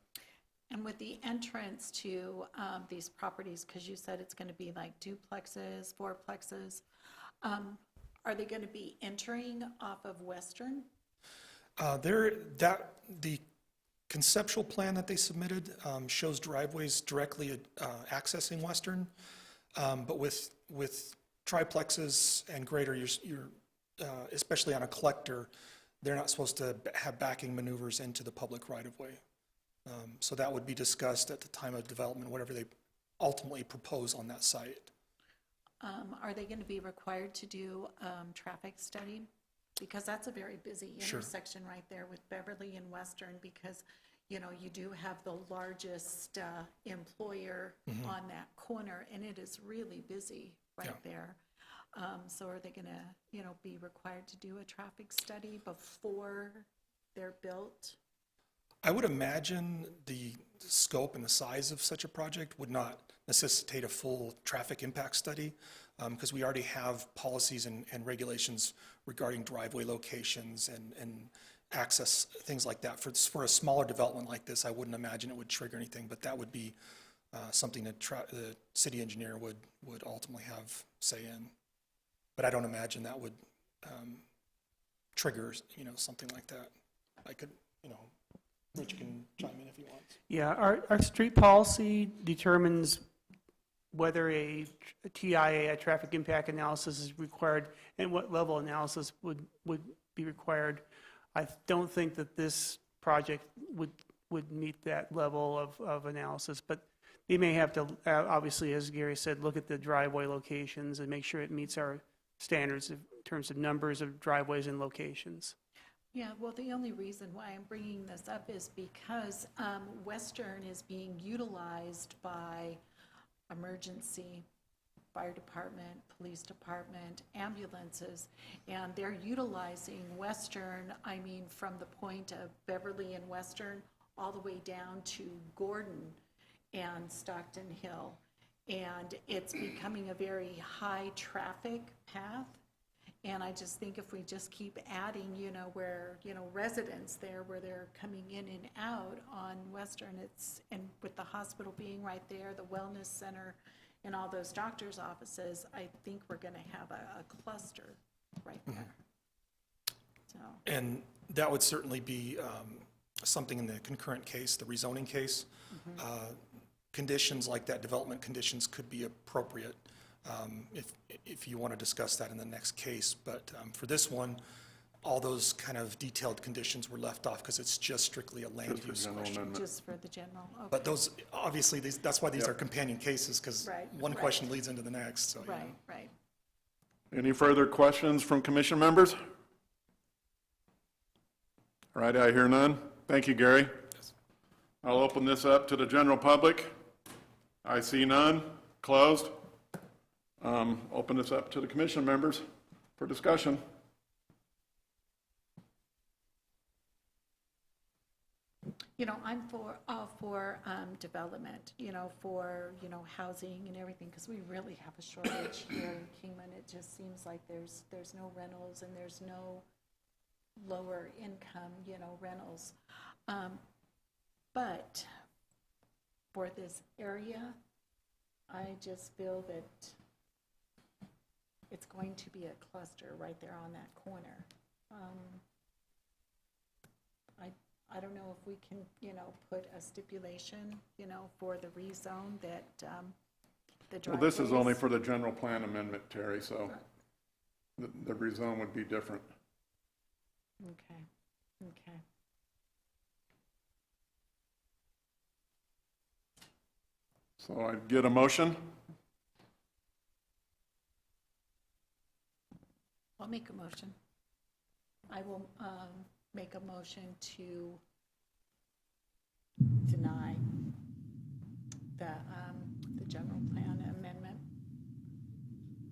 [SPEAKER 3] And with the entrance to these properties, because you said it's going to be like duplexes, fourplexes, are they going to be entering off of Western?
[SPEAKER 8] The conceptual plan that they submitted shows driveways directly accessing Western, but with triplexes and greater, you're especially on a collector, they're not supposed to have backing maneuvers into the public right-of-way. So that would be discussed at the time of development, whatever they ultimately propose on that site.
[SPEAKER 3] Are they going to be required to do traffic study? Because that's a very busy
[SPEAKER 8] Sure.
[SPEAKER 3] intersection right there with Beverly and Western, because, you know, you do have the largest employer on that corner, and it is really busy right there. So are they going to, be required to do a traffic study before they're built?
[SPEAKER 8] I would imagine the scope and the size of such a project would not necessitate a full traffic impact study. because we already have policies and regulations regarding driveway locations and access, things like that. For a smaller development like this, I wouldn't imagine it would trigger anything, but that would be something that the city engineer would ultimately have say in. But I don't imagine that would trigger, something like that. I could, Rich can chime in if he wants.
[SPEAKER 5] Yeah, our street policy determines whether a TIA, a traffic impact analysis, is required and what level analysis would be required. I don't think that this project would meet that level of analysis, but they may have to, obviously, as Gary said, look at the driveway locations and make sure it meets our standards in terms of numbers of driveways and locations.
[SPEAKER 3] Yeah, well, the only reason why I'm bringing this up is because Western is being utilized by emergency, fire department, police department, ambulances, and they're utilizing Western, from the point of Beverly and Western all the way down to Gordon and Stockton Hill. And it's becoming a very high traffic path. And I just think if we just keep adding, where, residents there, where they're coming in and out on Western, and with the hospital being right there, the wellness center, and all those doctors' offices, I think we're going to have a cluster right there. So.
[SPEAKER 8] And that would certainly be something in the concurrent case, the rezoning case. Conditions like that, development conditions could be appropriate if you want to discuss that in the next case. But for this one, all those kind of detailed conditions were left off because it's just strictly a land use question.
[SPEAKER 3] Just for the general, okay.
[SPEAKER 8] But those, obviously, that's why these are companion cases, because one question leads into the next, so.
[SPEAKER 3] Right.
[SPEAKER 2] Any further questions from commission members? All right, I hear none. Thank you, Gary. I'll open this up to the general public. I see none. Closed. Open this up to the commission members for discussion.
[SPEAKER 3] I'm all for development, for, housing and everything, because we really have a shortage here in Kingman. It just seems like there's no rentals and there's no lower income, rentals. But for this area, I just feel that it's going to be a cluster right there on that corner. I don't know if we can, put a stipulation, for the rezone that the driveways.
[SPEAKER 2] Well, this is only for the general plan amendment, Terry, so the rezone would be different.
[SPEAKER 3] Okay.
[SPEAKER 2] So I'd get a motion.
[SPEAKER 3] I'll make a motion. I will make a motion to deny the general plan amendment,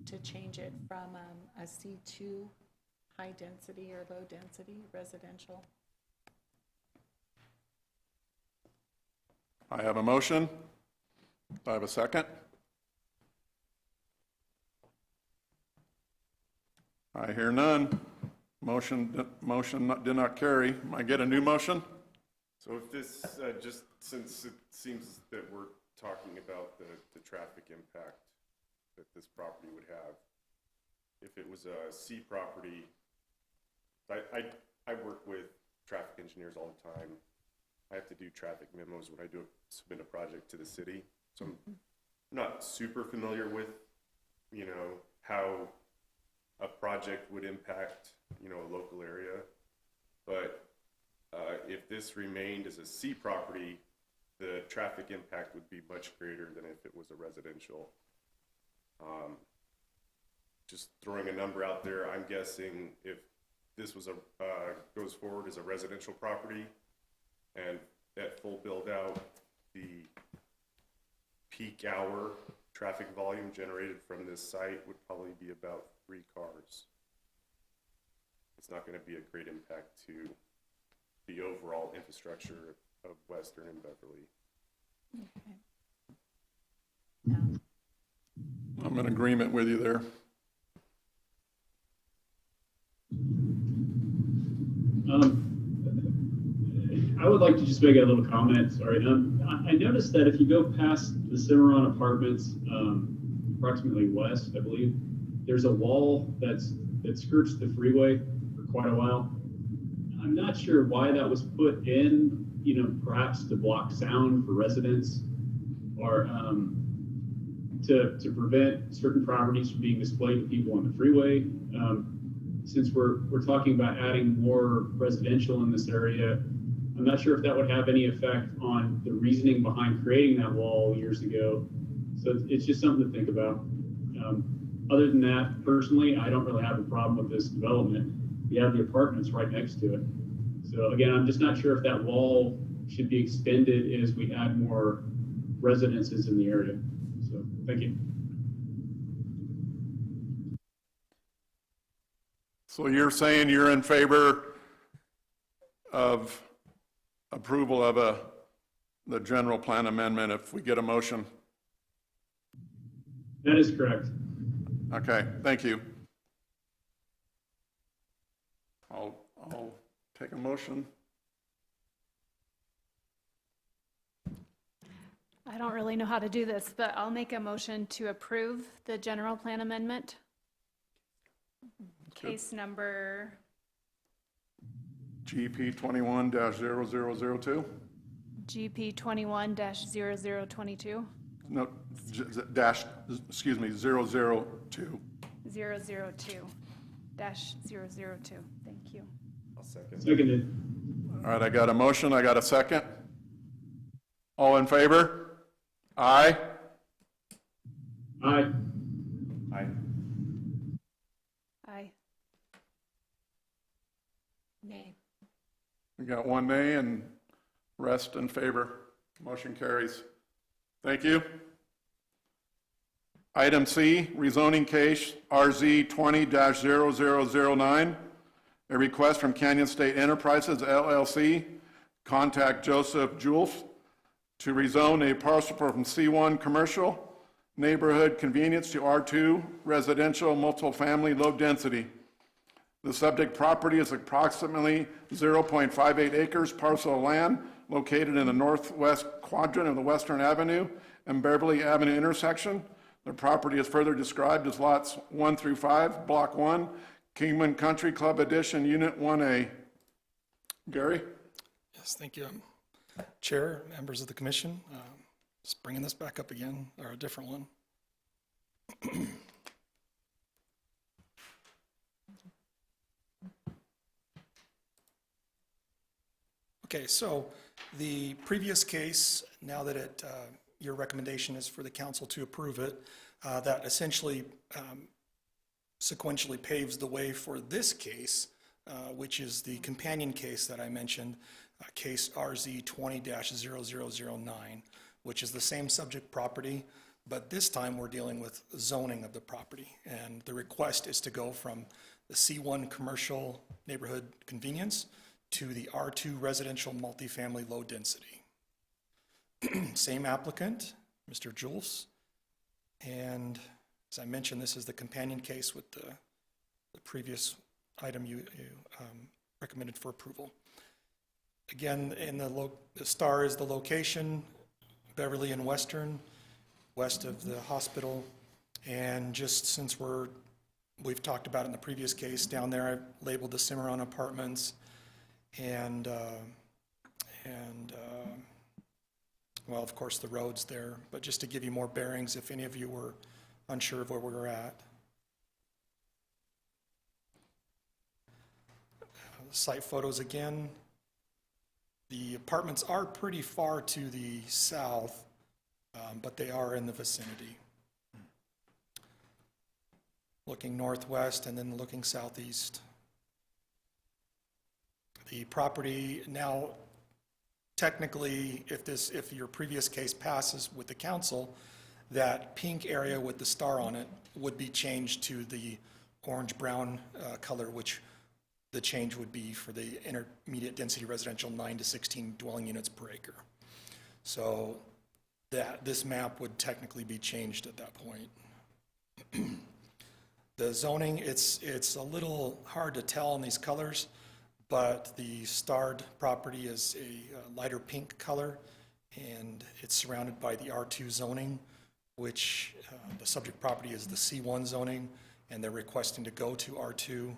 [SPEAKER 3] to change it from a C2 high density or low density residential.
[SPEAKER 2] I have a motion. Do I have a second? I hear none. Motion did not carry. Might I get a new motion?
[SPEAKER 4] So if this, just since it seems that we're talking about the traffic impact that this property would have, if it was a C property, I work with traffic engineers all the time. I have to do traffic memos when I submit a project to the city. So I'm not super familiar with, how a project would impact, a local area. But if this remained as a C property, the traffic impact would be much greater than if it was a residential. Just throwing a number out there, I'm guessing if this was goes forward as a residential property, and at full build out, the peak hour traffic volume generated from this site would probably be about 3 cars. It's not going to be a great impact to the overall infrastructure of Western and Beverly.
[SPEAKER 3] Okay.
[SPEAKER 2] I'm in agreement with you there.
[SPEAKER 9] I would like to just make a little comment, sorry. I noticed that if you go past the Cimarron Apartments, approximately west, I believe, there's a wall that skirts the freeway for quite a while. I'm not sure why that was put in, perhaps to block sound for residents or to prevent certain properties from being displayed to people on the freeway. Since we're talking about adding more residential in this area, I'm not sure if that would have any effect on the reasoning behind creating that wall years ago. So it's just something to think about. Other than that, personally, I don't really have a problem with this development. We have the apartments right next to it. So again, I'm just not sure if that wall should be extended as we add more residences in the area. So thank you.
[SPEAKER 2] So you're saying you're in favor of approval of the general plan amendment if we get a motion?
[SPEAKER 9] That is correct.
[SPEAKER 2] Okay, thank you. I'll take a motion.
[SPEAKER 7] I don't really know how to do this, but I'll make a motion to approve the general plan amendment. Case number
[SPEAKER 2] GP 21-0002?
[SPEAKER 7] GP 21-0022.
[SPEAKER 2] No, excuse me, 002.
[SPEAKER 7] 002-002. Thank you.
[SPEAKER 9] Seconded.
[SPEAKER 2] All right, I got a motion, I got a second. All in favor? Aye?
[SPEAKER 9] Aye.
[SPEAKER 4] Aye.
[SPEAKER 7] Aye.
[SPEAKER 3] Nay.
[SPEAKER 2] We got one nay and rest in favor. Motion carries. Thank you. Item C, rezoning case RZ 20-0009. A request from Canyon State Enterprises LLC, contact Joseph Jules to rezone a parcel from C1 commercial neighborhood convenience to R2 residential multifamily low density. The subject property is approximately 0.58 acres parcel of land located in the northwest quadrant of the Western Avenue and Beverly Avenue intersection. The property is further described as lots 1 through 5, Block 1, Kingman Country Club Edition, Unit 1A. Gary?
[SPEAKER 8] Yes, thank you. Chair, members of the commission, just bringing this back up again, or a different one. Okay, so the previous case, now that your recommendation is for the council to approve it, that essentially sequentially paves the way for this case, which is the companion case that I mentioned, case RZ 20-0009, which is the same subject property, but this time we're dealing with zoning of the property. And the request is to go from the C1 commercial neighborhood convenience to the R2 residential multifamily low density. Same applicant, Mr. Jules. And as I mentioned, this is the companion case with the previous item you recommended for approval. Again, in the star is the location, Beverly and Western, west of the hospital. And just since we've talked about it in the previous case, down there I labeled the Cimarron Apartments and well, of course, the roads there, but just to give you more bearings if any of you were unsure of where we were at. Site photos again. The apartments are pretty far to the south, but they are in the vicinity. Looking northwest and then looking southeast. The property now, technically, if your previous case passes with the council, that pink area with the star on it would be changed to the orange-brown color, which the change would be for the intermediate density residential 9 to 16 dwelling units per acre. So this map would technically be changed at that point. The zoning, it's a little hard to tell in these colors, but the starred property is a lighter pink color, and it's surrounded by the R2 zoning, which the subject property is the C1 zoning, and they're requesting to go to R2,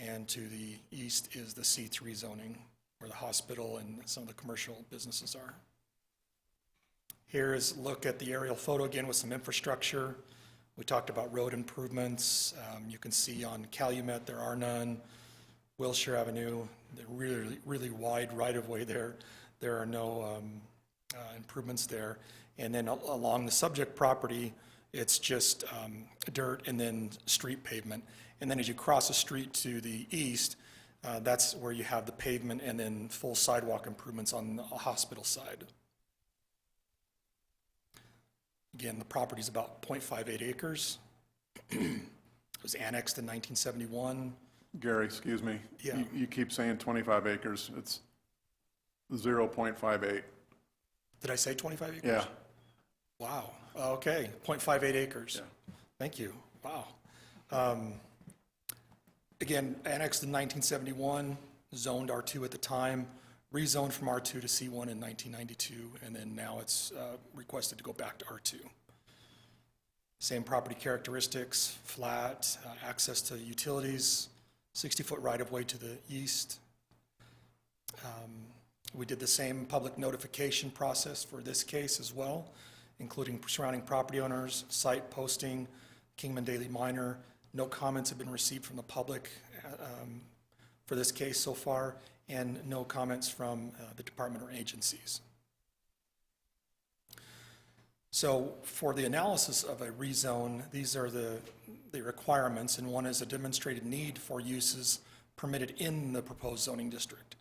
[SPEAKER 8] and to the east is the C3 zoning, where the hospital and some of the commercial businesses are. Here is a look at the aerial photo again with some infrastructure. We talked about road improvements. You can see on Calumet there are none. Wilshire Avenue, the really wide right-of-way there. There are no improvements there. And then along the subject property, it's just dirt and then street pavement. And then as you cross the street to the east, that's where you have the pavement and then full sidewalk improvements on the hospital side. Again, the property's about 0.58 acres. It was annexed in 1971.
[SPEAKER 2] Gary, excuse me.
[SPEAKER 8] Yeah.
[SPEAKER 2] You keep saying 25 acres. It's 0.58.
[SPEAKER 8] Did I say 25 acres?
[SPEAKER 2] Yeah.
[SPEAKER 8] Wow, okay, 0.58 acres.
[SPEAKER 2] Yeah.
[SPEAKER 8] Thank you, wow. Again, annexed in 1971, zoned R2 at the time, rezoned from R2 to C1 in 1992, and then now it's requested to go back to R2. Same property characteristics, flat, access to utilities, 60-foot right-of-way to the east. We did the same public notification process for this case as well, including surrounding property owners, site posting, Kingman Daily Miner. No comments have been received from the public for this case so far, and no comments from the department or agencies. So for the analysis of a rezone, these are the requirements, and one is a demonstrated need for uses permitted in the proposed zoning district.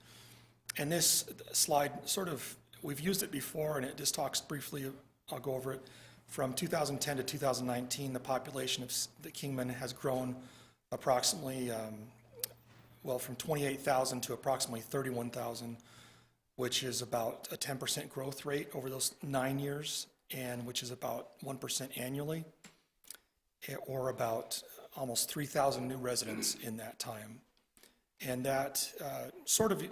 [SPEAKER 8] And this slide sort of, we've used it before, and it just talks briefly, I'll go over it. From 2010 to 2019, the population of the Kingman has grown approximately, from 28,000 to approximately 31,000, which is about a 10% growth rate over those 9 years, and which is about 1% annually, or about almost 3,000 new residents in that time. And that sort of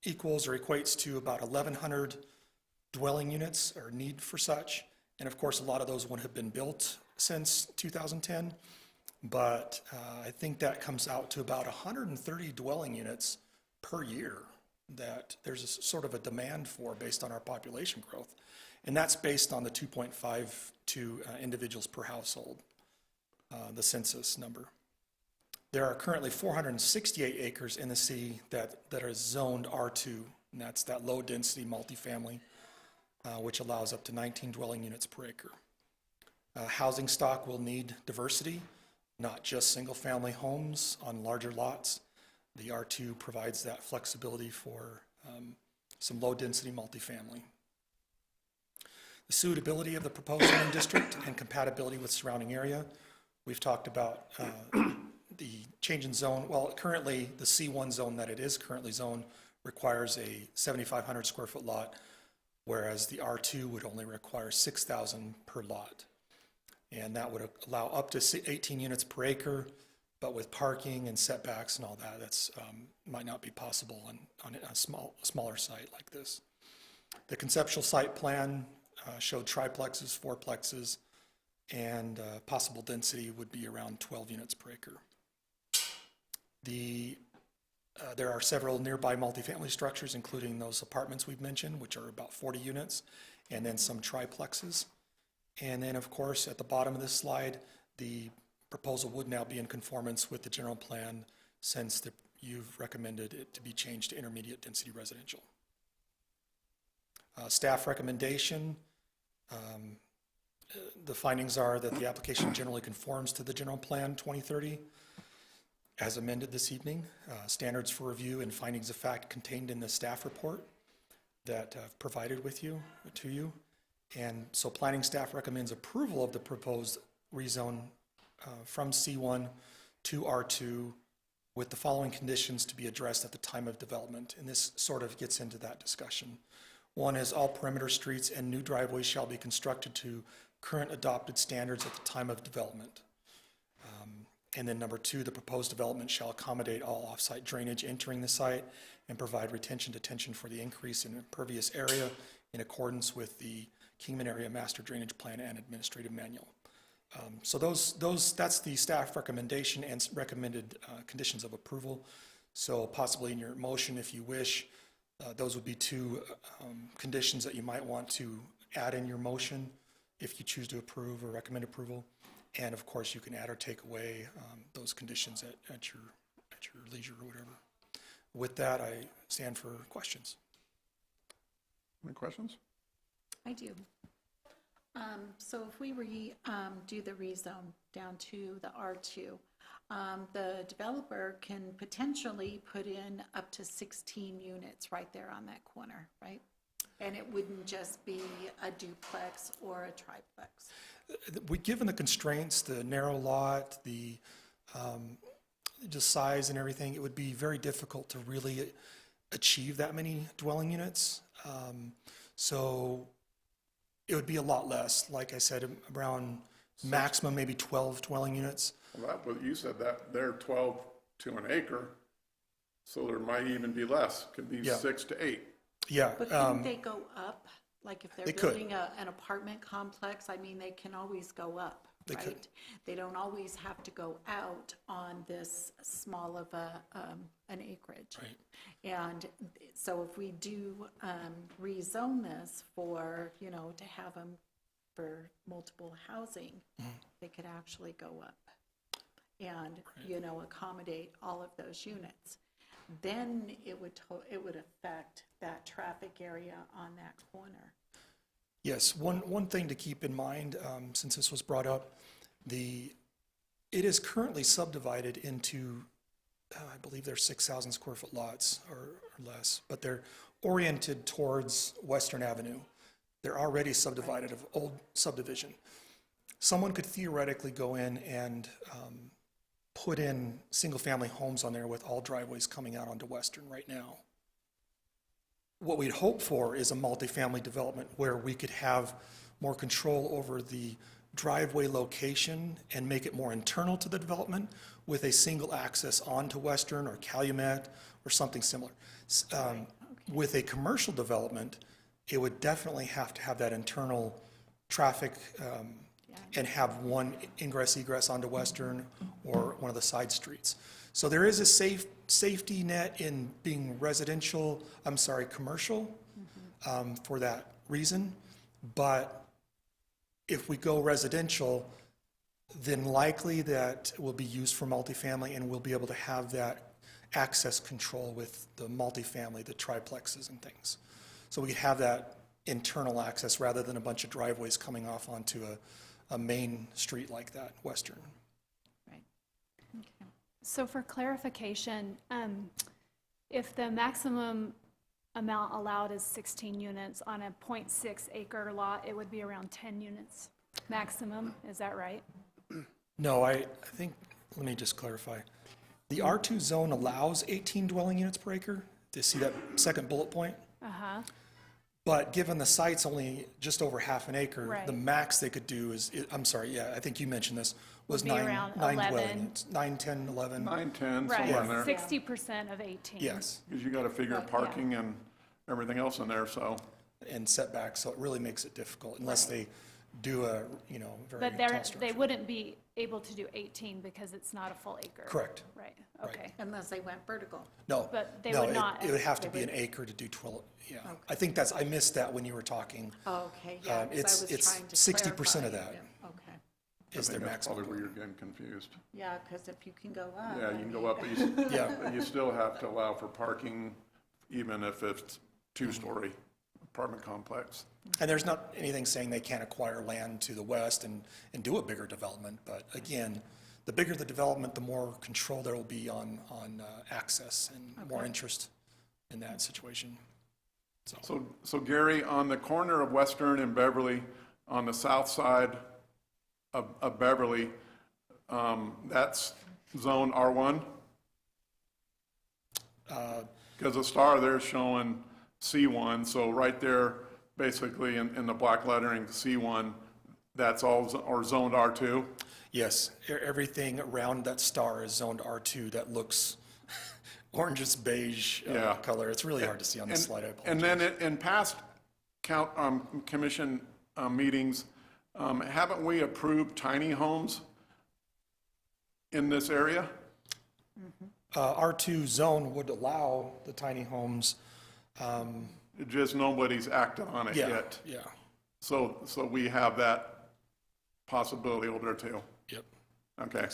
[SPEAKER 8] equals or equates to about 1,100 dwelling units or need for such. And of course, a lot of those would have been built since 2010, but I think that comes out to about 130 dwelling units per year that there's a sort of a demand for based on our population growth. And that's based on the 2.52 individuals per household, the census number. There are currently 468 acres in the city that are zoned R2, and that's that low-density multifamily, which allows up to 19 dwelling units per acre. Housing stock will need diversity, not just single-family homes on larger lots. The R2 provides that flexibility for some low-density multifamily. The suitability of the proposed zoning district and compatibility with surrounding area. We've talked about the change in zone. Well, currently, the C1 zone that it is currently zoned requires a 7,500 square foot lot, whereas the R2 would only require 6,000 per lot. And that would allow up to 18 units per acre, but with parking and setbacks and all that, that's might not be possible on a smaller site like this. The conceptual site plan showed triplexes, fourplexes, and possible density would be around 12 units per acre. There are several nearby multifamily structures, including those apartments we've mentioned, which are about 40 units, and then some triplexes. And then, of course, at the bottom of this slide, the proposal would now be in conformance with the general plan since you've recommended it to be changed to intermediate density residential. Staff recommendation, the findings are that the application generally conforms to the general plan 2030 as amended this evening. Standards for review and findings of fact contained in the staff report that I've provided to you. And so planning staff recommends approval of the proposed rezone from C1 to R2 with the following conditions to be addressed at the time of development. And this sort of gets into that discussion. One is all perimeter streets and new driveways shall be constructed to current adopted standards at the time of development. And then number 2, the proposed development shall accommodate all off-site drainage entering the site and provide retention detention for the increase in impervious area in accordance with the Kingman Area Master Drainage Plan and Administrative Manual. So that's the staff recommendation and recommended conditions of approval. So possibly in your motion, if you wish, those would be 2 conditions that you might want to add in your motion if you choose to approve or recommend approval. And of course, you can add or take away those conditions at your leisure or whatever. With that, I stand for questions.
[SPEAKER 2] Any questions?
[SPEAKER 3] I do. So if we do the rezone down to the R2, the developer can potentially put in up to 16 units right there on that corner, right? And it wouldn't just be a duplex or a triplex.
[SPEAKER 8] Given the constraints, the narrow lot, the size and everything, it would be very difficult to really achieve that many dwelling units. So it would be a lot less, like I said, around maximum maybe 12 dwelling units.
[SPEAKER 2] Well, you said that they're 12 to an acre, so there might even be less. Could be
[SPEAKER 8] Yeah.
[SPEAKER 2] 6 to 8.
[SPEAKER 8] Yeah.
[SPEAKER 3] But couldn't they go up? Like if
[SPEAKER 8] They
[SPEAKER 3] they're
[SPEAKER 8] could.
[SPEAKER 3] building an apartment complex, I mean, they can always go up,
[SPEAKER 8] They
[SPEAKER 3] right?
[SPEAKER 8] could.
[SPEAKER 3] They don't always have to go out on this small of an acreage.
[SPEAKER 8] Right.
[SPEAKER 3] And so if we do rezone this for, to have them for multiple housing,
[SPEAKER 8] Mm-hmm.
[SPEAKER 3] they could actually go up and, accommodate all of those units. Then it would affect that traffic area on that corner.
[SPEAKER 8] Yes, one thing to keep in mind, since this was brought up, it is currently subdivided into, I believe they're 6,000 square foot lots or less, but they're oriented towards Western Avenue. They're already subdivided of old subdivision. Someone could theoretically go in and put in single-family homes on there with all driveways coming out onto Western right now. What we'd hope for is a multifamily development where we could have more control over the driveway location and make it more internal to the development with a single access onto Western or Calumet or something similar. With a commercial development, it would definitely have to have that internal traffic and have one ingress egress onto Western or one of the side streets. So there is a safety net in being commercial for that reason. But if we go residential, then likely that will be used for multifamily and we'll be able to have that access control with the multifamily, the triplexes and things. So we could have that internal access rather than a bunch of driveways coming off onto a main street like that, Western.
[SPEAKER 3] Right. Okay.
[SPEAKER 7] So for clarification, if the maximum amount allowed is 16 units on a 0.6 acre lot, it would be around 10 units maximum, is that right?
[SPEAKER 8] No, I think, let me just clarify. The R2 zone allows 18 dwelling units per acre. Do you see that second bullet point?
[SPEAKER 7] Uh-huh.
[SPEAKER 8] But given the site's only just over half an acre,
[SPEAKER 7] Right.
[SPEAKER 8] the max they could do is, I think you mentioned this, was
[SPEAKER 7] Would be around
[SPEAKER 8] nine
[SPEAKER 7] 11.
[SPEAKER 8] dwelling units. 9, 10, 11.
[SPEAKER 2] 9, 10,
[SPEAKER 7] Right,
[SPEAKER 2] somewhere in there.
[SPEAKER 7] 60% of 18.
[SPEAKER 8] Yes,
[SPEAKER 2] Because you got to figure parking and everything else in there, so.
[SPEAKER 8] and setbacks, so it really makes it difficult unless they do a, very
[SPEAKER 7] But
[SPEAKER 8] tall
[SPEAKER 7] they
[SPEAKER 8] structure.
[SPEAKER 7] wouldn't be able to do 18 because it's not a full acre.
[SPEAKER 8] Correct.
[SPEAKER 7] Right,
[SPEAKER 8] Right.
[SPEAKER 7] okay.
[SPEAKER 3] Unless they went vertical.
[SPEAKER 8] No.
[SPEAKER 7] But they
[SPEAKER 8] no,
[SPEAKER 7] would not-
[SPEAKER 8] It would have to
[SPEAKER 3] they
[SPEAKER 8] be an
[SPEAKER 3] would-
[SPEAKER 8] acre to do 12, yeah. I think I missed that when you were talking,
[SPEAKER 3] Okay, yeah, 'cause I
[SPEAKER 8] it's
[SPEAKER 3] was trying to
[SPEAKER 8] 60% of
[SPEAKER 3] clarify.
[SPEAKER 8] that.
[SPEAKER 3] Yeah, okay.
[SPEAKER 8] is
[SPEAKER 2] I
[SPEAKER 8] their
[SPEAKER 2] think that's
[SPEAKER 8] maximum.
[SPEAKER 2] probably where you're getting confused.
[SPEAKER 3] Yeah, because if you can go up.
[SPEAKER 2] Yeah,
[SPEAKER 3] I
[SPEAKER 2] you can
[SPEAKER 3] mean-
[SPEAKER 2] go up, but
[SPEAKER 8] Yeah.
[SPEAKER 2] you still have to allow for parking, even if it's two-story apartment complex.
[SPEAKER 8] And there's not anything saying they can't acquire land to the west and do a bigger development, but again, the bigger the development, the more control there will be on access and more interest in that situation.
[SPEAKER 2] So Gary, on the corner of Western and Beverly, on the south side of Beverly, that's zone R1? Because the star there is showing C1, so right there, basically in the black lettering, C1, That's all, or zoned R2?
[SPEAKER 8] Yes, everything around that star is zoned R2 that looks orangish beige
[SPEAKER 2] Yeah.
[SPEAKER 8] color. It's really hard to see on this slide, I apologize.
[SPEAKER 2] And then in past commission meetings, haven't we approved tiny homes in this area?
[SPEAKER 8] R2 zone would allow the tiny homes.
[SPEAKER 2] Just nobody's acted on it
[SPEAKER 8] Yeah,
[SPEAKER 2] yet.
[SPEAKER 8] yeah,
[SPEAKER 2] So we have that possibility over there too.
[SPEAKER 8] yep.
[SPEAKER 2] Okay.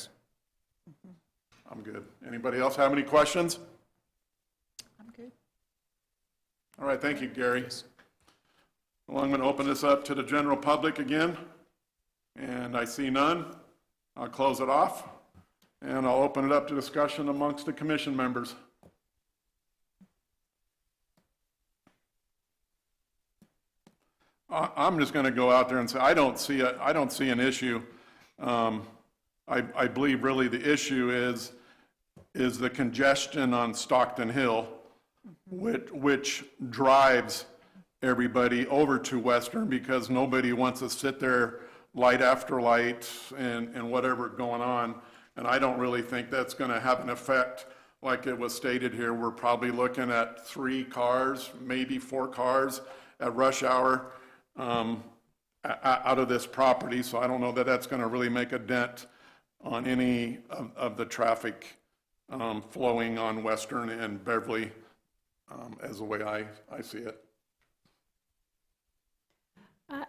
[SPEAKER 2] I'm good. Anybody else have any questions?
[SPEAKER 3] I'm good.
[SPEAKER 2] All right, thank you, Gary. Well, I'm going to open this up to the general public again, and I see none. I'll close it off, and I'll open it up to discussion amongst the commission members. I'm just going to go out there and say, I don't see an issue. I believe really the issue is the congestion on Stockton Hill, which drives everybody over to Western, because nobody wants to sit there light after light and whatever going on. And I don't really think that's going to have an effect like it was stated here. We're probably looking at 3 cars, maybe 4 cars at rush hour out of this property. So I don't know that that's going to really make a dent on any of the traffic flowing on Western and Beverly as the way I see it.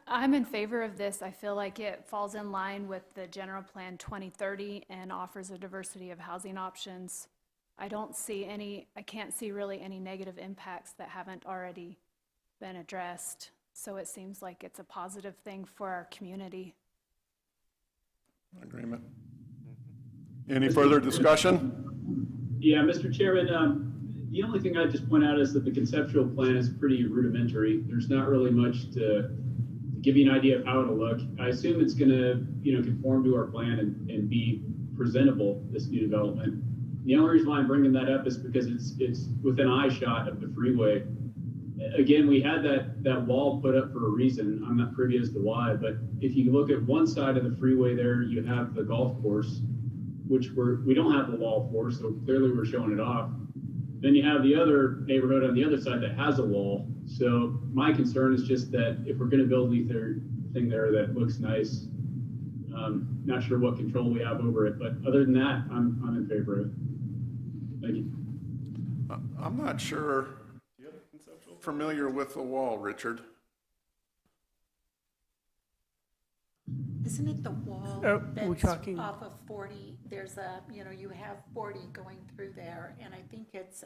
[SPEAKER 7] I'm in favor of this. I feel like it falls in line with the General Plan 2030 and offers a diversity of housing options. I can't see really any negative impacts that haven't already been addressed. So it seems like it's a positive thing for our community.
[SPEAKER 2] Agreement. Any further discussion?
[SPEAKER 9] Yeah, Mr. Chairman, the only thing I'd just point out is that the conceptual plan is pretty rudimentary. There's not really much to give you an idea of how it'll look. I assume it's going to, conform to our plan and be presentable, this new development. The only reason why I'm bringing that up is because it's within eye shot of the freeway. Again, we had that wall put up for a reason. I'm not privy as to why, but if you look at one side of the freeway there, you have the golf course, which we don't have the wall for, so clearly we're showing it off. Then you have the other neighborhood on the other side that has a wall. So my concern is just that if we're going to build anything there that looks nice, not sure what control we have over it, but other than that, I'm in favor of it. Thank you.
[SPEAKER 2] I'm not sure familiar with the wall, Richard.
[SPEAKER 3] Isn't it the wall
[SPEAKER 5] we're
[SPEAKER 3] that's
[SPEAKER 5] talking-
[SPEAKER 3] off of 40? There's a, you have 40 going through there, and I think it's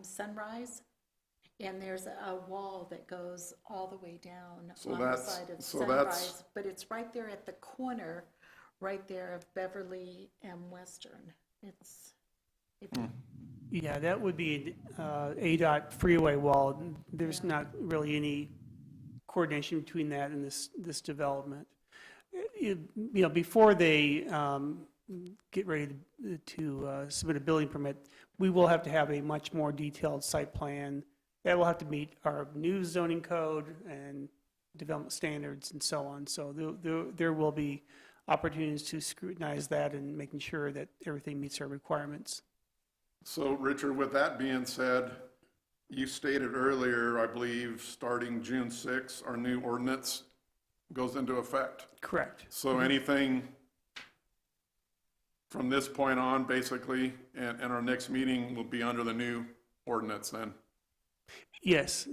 [SPEAKER 3] Sunrise, and there's a wall that goes all the way down on the side of Sunrise, but it's right there at the corner, right there of Beverly and Western.
[SPEAKER 5] Yeah, that would be ADOT freeway wall. There's not really any coordination between that and this development. Before they get ready to submit a building permit, we will have to have a much more detailed site plan. That will have to meet our new zoning code and development standards and so on. So there will be opportunities to scrutinize that and making sure that everything meets our requirements.
[SPEAKER 2] So, Richard, with that being said, you stated earlier, I believe, starting June 6th, our new ordinance goes into effect.
[SPEAKER 5] Correct.
[SPEAKER 2] So anything from this point on, basically, and our next meeting will be under the new ordinance then?
[SPEAKER 5] Yes,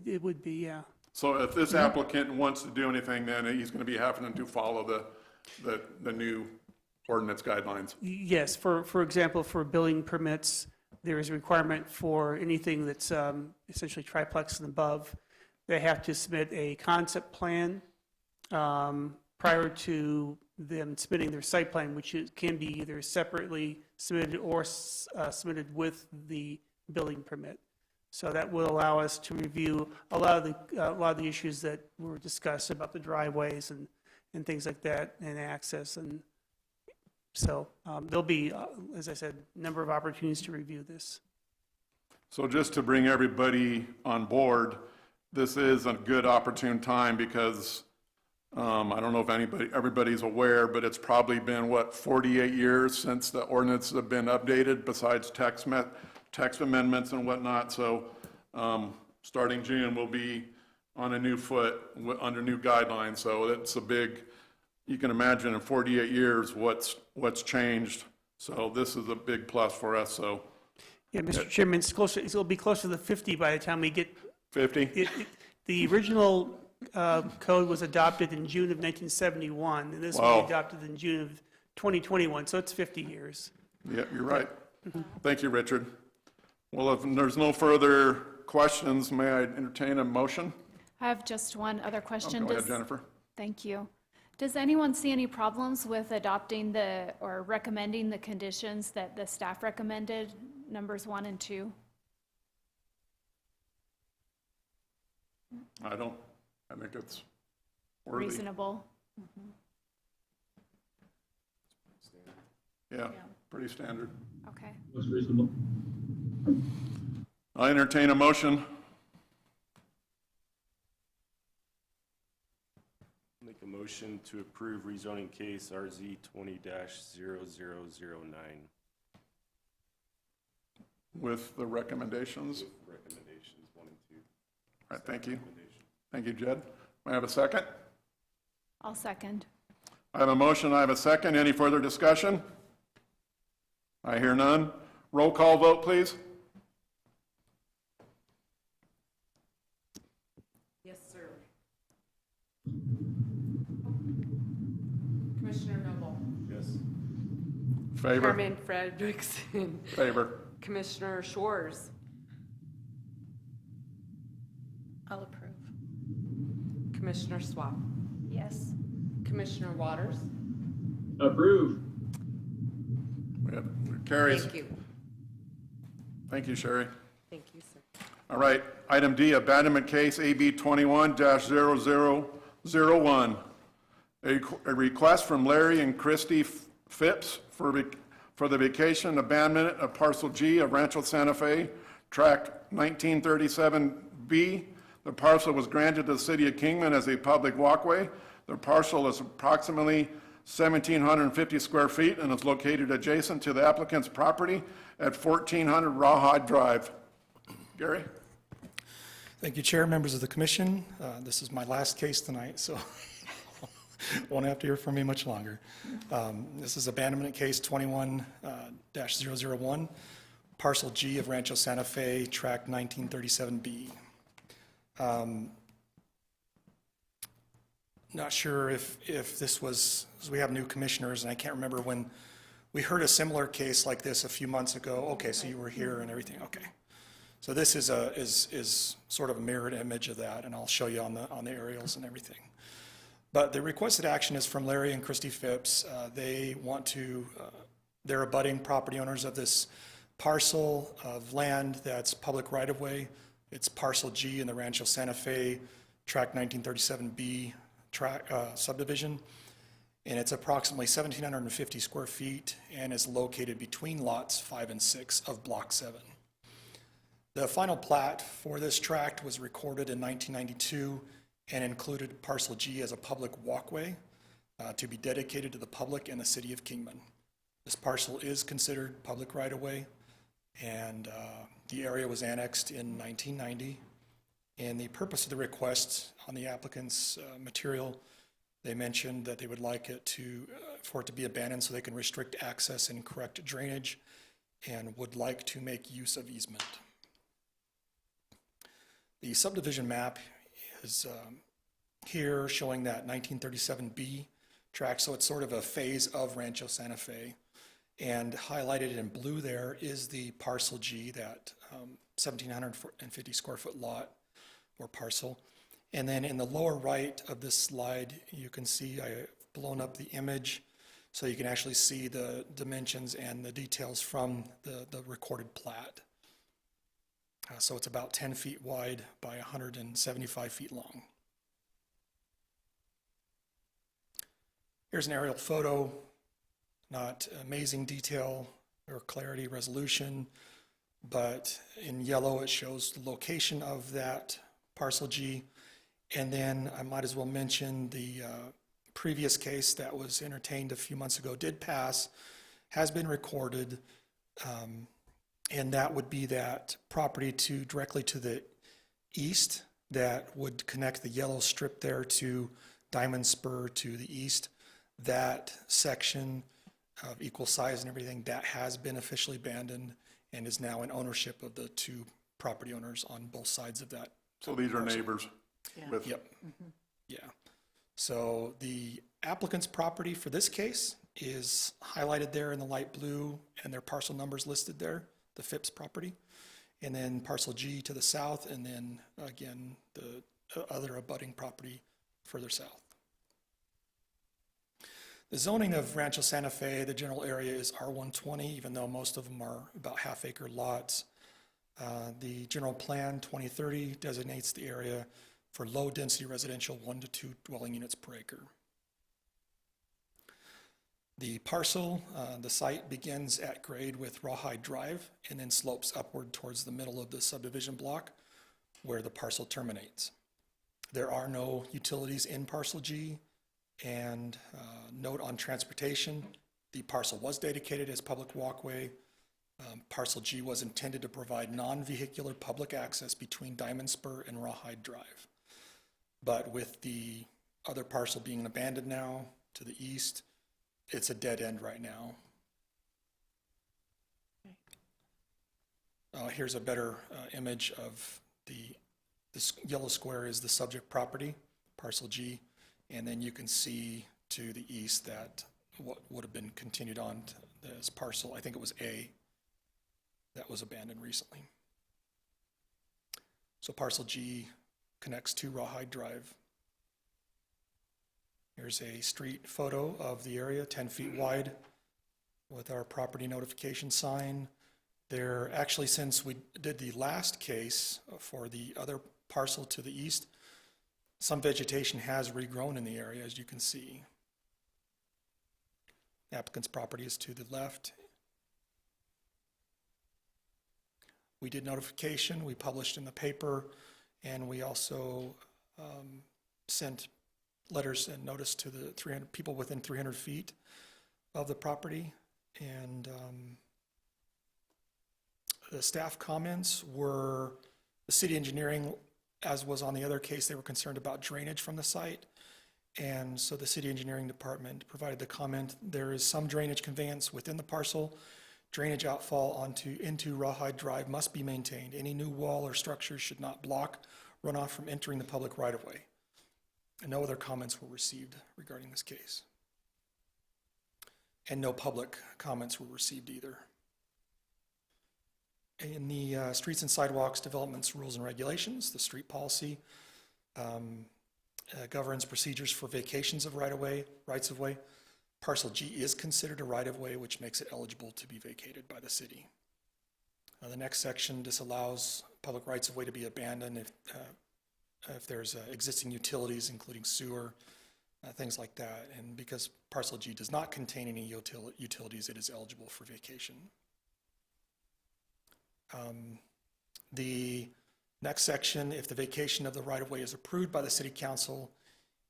[SPEAKER 5] it would be, yeah.
[SPEAKER 2] So if this applicant wants to do anything, then he's going to be having to follow the new ordinance guidelines?
[SPEAKER 5] Yes, for example, for building permits, there is a requirement for anything that's essentially triplex and above. They have to submit a concept plan prior to them submitting their site plan, which can be either separately submitted or submitted with the building permit. So that will allow us to review a lot of the issues that were discussed about the driveways and things like that, and access. And so there'll be, as I said, a number of opportunities to review this.
[SPEAKER 2] So just to bring everybody on board, this is a good opportune time because I don't know if everybody's aware, but it's probably been, 48 years since the ordinances have been updated, besides text amendments and whatnot. So starting June, we'll be on a new foot under new guidelines. So it's a big, you can imagine in 48 years what's changed. So this is a big plus for us. So
[SPEAKER 5] Yeah, Mr. Chairman, it'll be closer to 50 by the time we get,
[SPEAKER 2] 50?
[SPEAKER 5] the original code was adopted in June of 1971, and this will
[SPEAKER 2] Wow.
[SPEAKER 5] be adopted in June of 2021, so it's 50 years.
[SPEAKER 2] Yeah, you're right. Thank you, Richard. Well, if there's no further questions, may I entertain a motion?
[SPEAKER 7] I have just one other question.
[SPEAKER 2] Go ahead, Jennifer.
[SPEAKER 7] Thank you. Does anyone see any problems with adopting or recommending the conditions that the staff recommended, numbers 1 and 2?
[SPEAKER 2] I think it's worthy.
[SPEAKER 7] Reasonable?
[SPEAKER 2] Yeah, pretty standard.
[SPEAKER 7] Okay.
[SPEAKER 9] Looks reasonable.
[SPEAKER 2] I entertain a motion.
[SPEAKER 4] Make a motion to approve rezoning case RZ 20-0009.
[SPEAKER 2] With the recommendations.
[SPEAKER 4] Recommendations 1 and 2.
[SPEAKER 2] All right, thank you. Thank you, Jed. May I have a second?
[SPEAKER 7] I'll second.
[SPEAKER 2] I have a motion, I have a second. Any further discussion? I hear none. Roll call vote, please.
[SPEAKER 1] Yes, sir. Commissioner Noble.
[SPEAKER 4] Yes.
[SPEAKER 2] Favor?
[SPEAKER 1] Chairman Frederickson.
[SPEAKER 2] Favor.
[SPEAKER 1] Commissioner Shores.
[SPEAKER 3] I'll approve.
[SPEAKER 1] Commissioner Swap.
[SPEAKER 7] Yes.
[SPEAKER 1] Commissioner Waters.
[SPEAKER 9] Approve.
[SPEAKER 2] Carries.
[SPEAKER 1] Thank you.
[SPEAKER 2] Thank you, Sherry.
[SPEAKER 1] Thank you, sir.
[SPEAKER 2] All right, item D, abandonment case AB 21-0001. A request from Larry and Christy Phipps for the vacation abandonment of parcel G of Rancho Santa Fe, tract 1937B. The parcel was granted to the city of Kingman as a public walkway. The parcel is approximately 1,750 square feet and is located adjacent to the applicant's property at 1400 Rawhide Drive. Gary?
[SPEAKER 8] Thank you, Chair, members of the commission. This is my last case tonight, so won't have to hear from me much longer. This is abandonment case 21-001, parcel G of Rancho Santa Fe, tract 1937B. Not sure if this was, we have new commissioners, and I can't remember when we heard a similar case like this a few months ago. Okay, so you were here and everything, okay. So this is sort of a mirrored image of that, and I'll show you on the aerials and everything. But the requested action is from Larry and Christy Phipps. They want to, they're abutting property owners of this parcel of land that's public right-of-way. It's parcel G in the Rancho Santa Fe, tract 1937B subdivision. And it's approximately 1,750 square feet and is located between lots 5 and 6 of Block 7. The final plat for this tract was recorded in 1992 and included parcel G as a public walkway to be dedicated to the public and the city of Kingman. This parcel is considered public right-of-way, and the area was annexed in 1990. And the purpose of the request on the applicant's material, they mentioned that they would like it for it to be abandoned so they can restrict access and correct drainage, and would like to make use of easement. The subdivision map is here showing that 1937B tract, so it's sort of a phase of Rancho Santa Fe. And highlighted in blue there is the parcel G, that 1,750 square foot lot or parcel. And then in the lower right of this slide, you can see I've blown up the image so you can actually see the dimensions and the details from the recorded plat. So it's about 10 feet wide by 175 feet long. Here's an aerial photo, not amazing detail or clarity resolution, but in yellow it shows the location of that parcel G, And then I might as well mention the previous case that was entertained a few months ago did pass, has been recorded, and that would be that property directly to the east that would connect the yellow strip there to Diamond Spur to the east. That section of equal size and everything, that has been officially abandoned and is now in ownership of the two property owners on both sides of that.
[SPEAKER 2] So these are neighbors with,
[SPEAKER 8] Yep. Yeah. So the applicant's property for this case is highlighted there in the light blue, and their parcel numbers listed there, the Phipps property. And then parcel G to the south, and then again, the other abutting property further south. The zoning of Rancho Santa Fe, the general area is R120, even though most of them are about half-acre lots. The general plan 2030 designates the area for low-density residential 1 to 2 dwelling units per acre. The parcel, the site begins at grade with Rawhide Drive and then slopes upward towards the middle of the subdivision block where the parcel terminates. There are no utilities in parcel G, and note on transportation, the parcel was dedicated as public walkway. Parcel G was intended to provide non-vehicular public access between Diamond Spur and Rawhide Drive. But with the other parcel being abandoned now to the east, it's a dead end right now. Here's a better image of this yellow square is the subject property, parcel G, and then you can see to the east that what would have been continued on to this parcel, I think it was A, that was abandoned recently. So parcel G connects to Rawhide Drive. Here's a street photo of the area, 10 feet wide, with our property notification sign. There, actually, since we did the last case for the other parcel to the east, some vegetation has regrown in the area, as you can see. The applicant's property is to the left. We did notification, we published in the paper, and we also sent letters and notice to the 300 people within 300 feet of the property. And the staff comments were the city engineering, as was on the other case, they were concerned about drainage from the site. And so the city engineering department provided the comment, there is some drainage conveyance within the parcel. Drainage outfall into Rawhide Drive must be maintained. Any new wall or structure should not block runoff from entering the public right-of-way. And no other comments were received regarding this case. And no public comments were received either. In the Streets and Sidewalks Developments Rules and Regulations, the street policy governs procedures for vacations of rights of way. Parcel G is considered a right-of-way, which makes it eligible to be vacated by the city. The next section disallows public rights-of-way to be abandoned if there's existing utilities, including sewer, things like that. And because parcel G does not contain any utilities, it is eligible for vacation. The next section, if the vacation of the right-of-way is approved by the city council,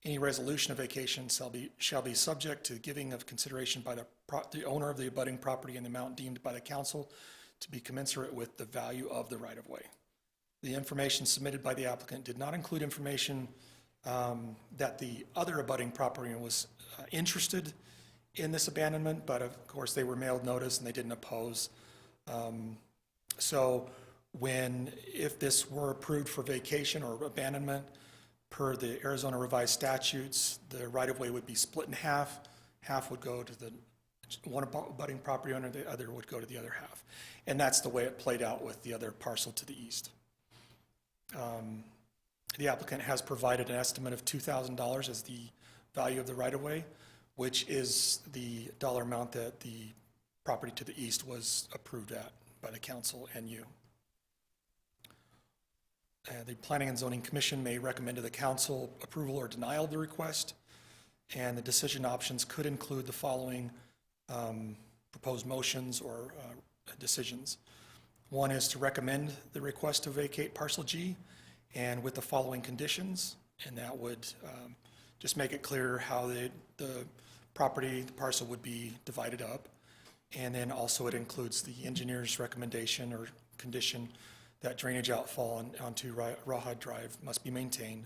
[SPEAKER 8] any resolution of vacation shall be subject to giving of consideration by the owner of the abutting property in the amount deemed by the council to be commensurate with the value of the right-of-way. The information submitted by the applicant did not include information that the other abutting property was interested in this abandonment, but of course they were mailed notice and they didn't oppose. So if this were approved for vacation or abandonment, per the Arizona revised statutes, the right-of-way would be split in half. Half would go to the one abutting property owner, the other would go to the other half. And that's the way it played out with the other parcel to the east. The applicant has provided an estimate of $2,000 as the value of the right-of-way, which is the dollar amount that the property to the east was approved at by the council and you. The Planning and Zoning Commission may recommend to the council approval or denial of the request, and the decision options could include the following proposed motions or decisions. One is to recommend the request to vacate parcel G, and with the following conditions, And that would just make it clear how the property, the parcel would be divided up. And then also it includes the engineer's recommendation or condition that drainage outfall onto Rawhide Drive must be maintained.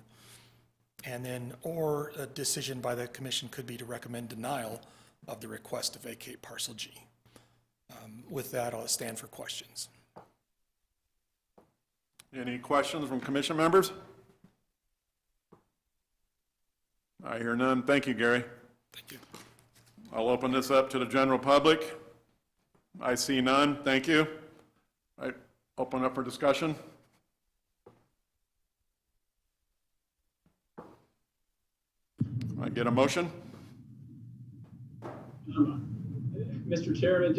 [SPEAKER 8] And then, or a decision by the commission could be to recommend denial of the request to vacate parcel G. With that, I'll stand for questions.
[SPEAKER 2] Any questions from commission members? I hear none. Thank you, Gary.
[SPEAKER 8] Thank you.
[SPEAKER 2] I'll open this up to the general public. I see none. Thank you. I open up for discussion. I get a motion?
[SPEAKER 9] Mr. Chairman,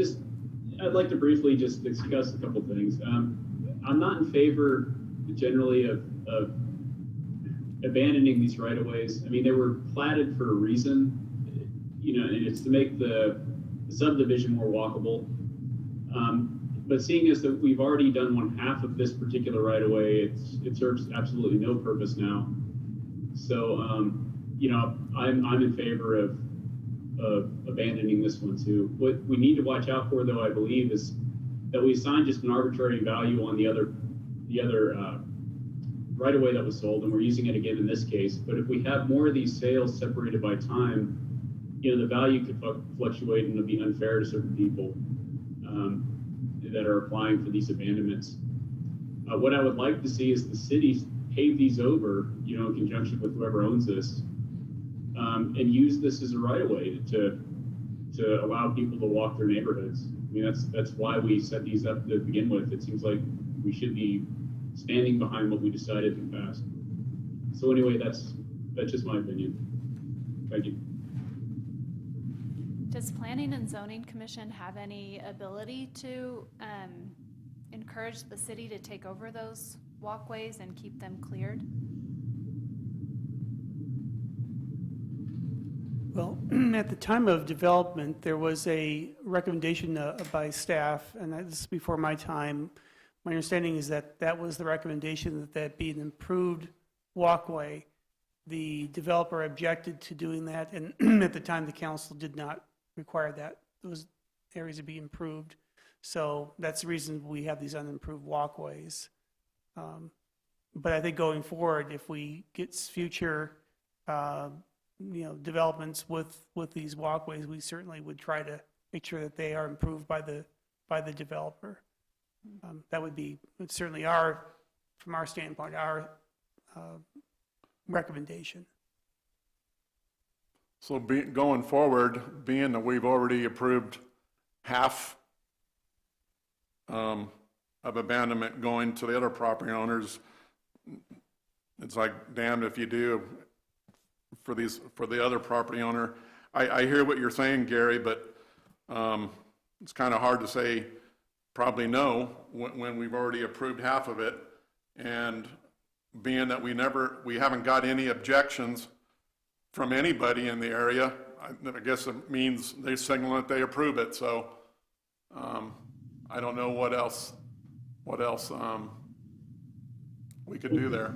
[SPEAKER 9] I'd like to briefly just discuss a couple things. I'm not in favor generally of abandoning these right-of-ways. I mean, they were platted for a reason, and it's to make the subdivision more walkable. But seeing as that we've already done 1/2 of this particular right-of-way, it serves absolutely no purpose now. So, I'm in favor of abandoning this one too. What we need to watch out for, though, I believe, is that we assign just an arbitrary value on the other right-of-way that was sold, and we're using it again in this case. But if we have more of these sales separated by time, the value could fluctuate, and it'll be unfair to certain people that are applying for these abandonments. What I would like to see is the cities pave these over, in conjunction with whoever owns this, and use this as a right-of-way to allow people to walk their neighborhoods. I mean, that's why we set these up to begin with. It seems like we should be standing behind what we decided in the past. So anyway, that's just my opinion. Thank you.
[SPEAKER 7] Does Planning and Zoning Commission have any ability to encourage the city to take over those walkways and keep them cleared?
[SPEAKER 5] Well, at the time of development, there was a recommendation by staff, and this is before my time. My understanding is that was the recommendation, that be an improved walkway. The developer objected to doing that, and at the time, the council did not require that those areas to be improved. So that's the reason we have these unimproved walkways. But I think going forward, if we get future developments with these walkways, we certainly would try to make sure that they are improved by the developer. That would be certainly from our standpoint, our recommendation.
[SPEAKER 2] So going forward, being that we've already approved half of abandonment going to the other property owners, it's like damned if you do for the other property owner. I hear what you're saying, Gary, but it's kind of hard to say probably no when we've already approved half of it, and being that we haven't got any objections from anybody in the area, I guess it means they signal that they approve it. So I don't know what else we could do there.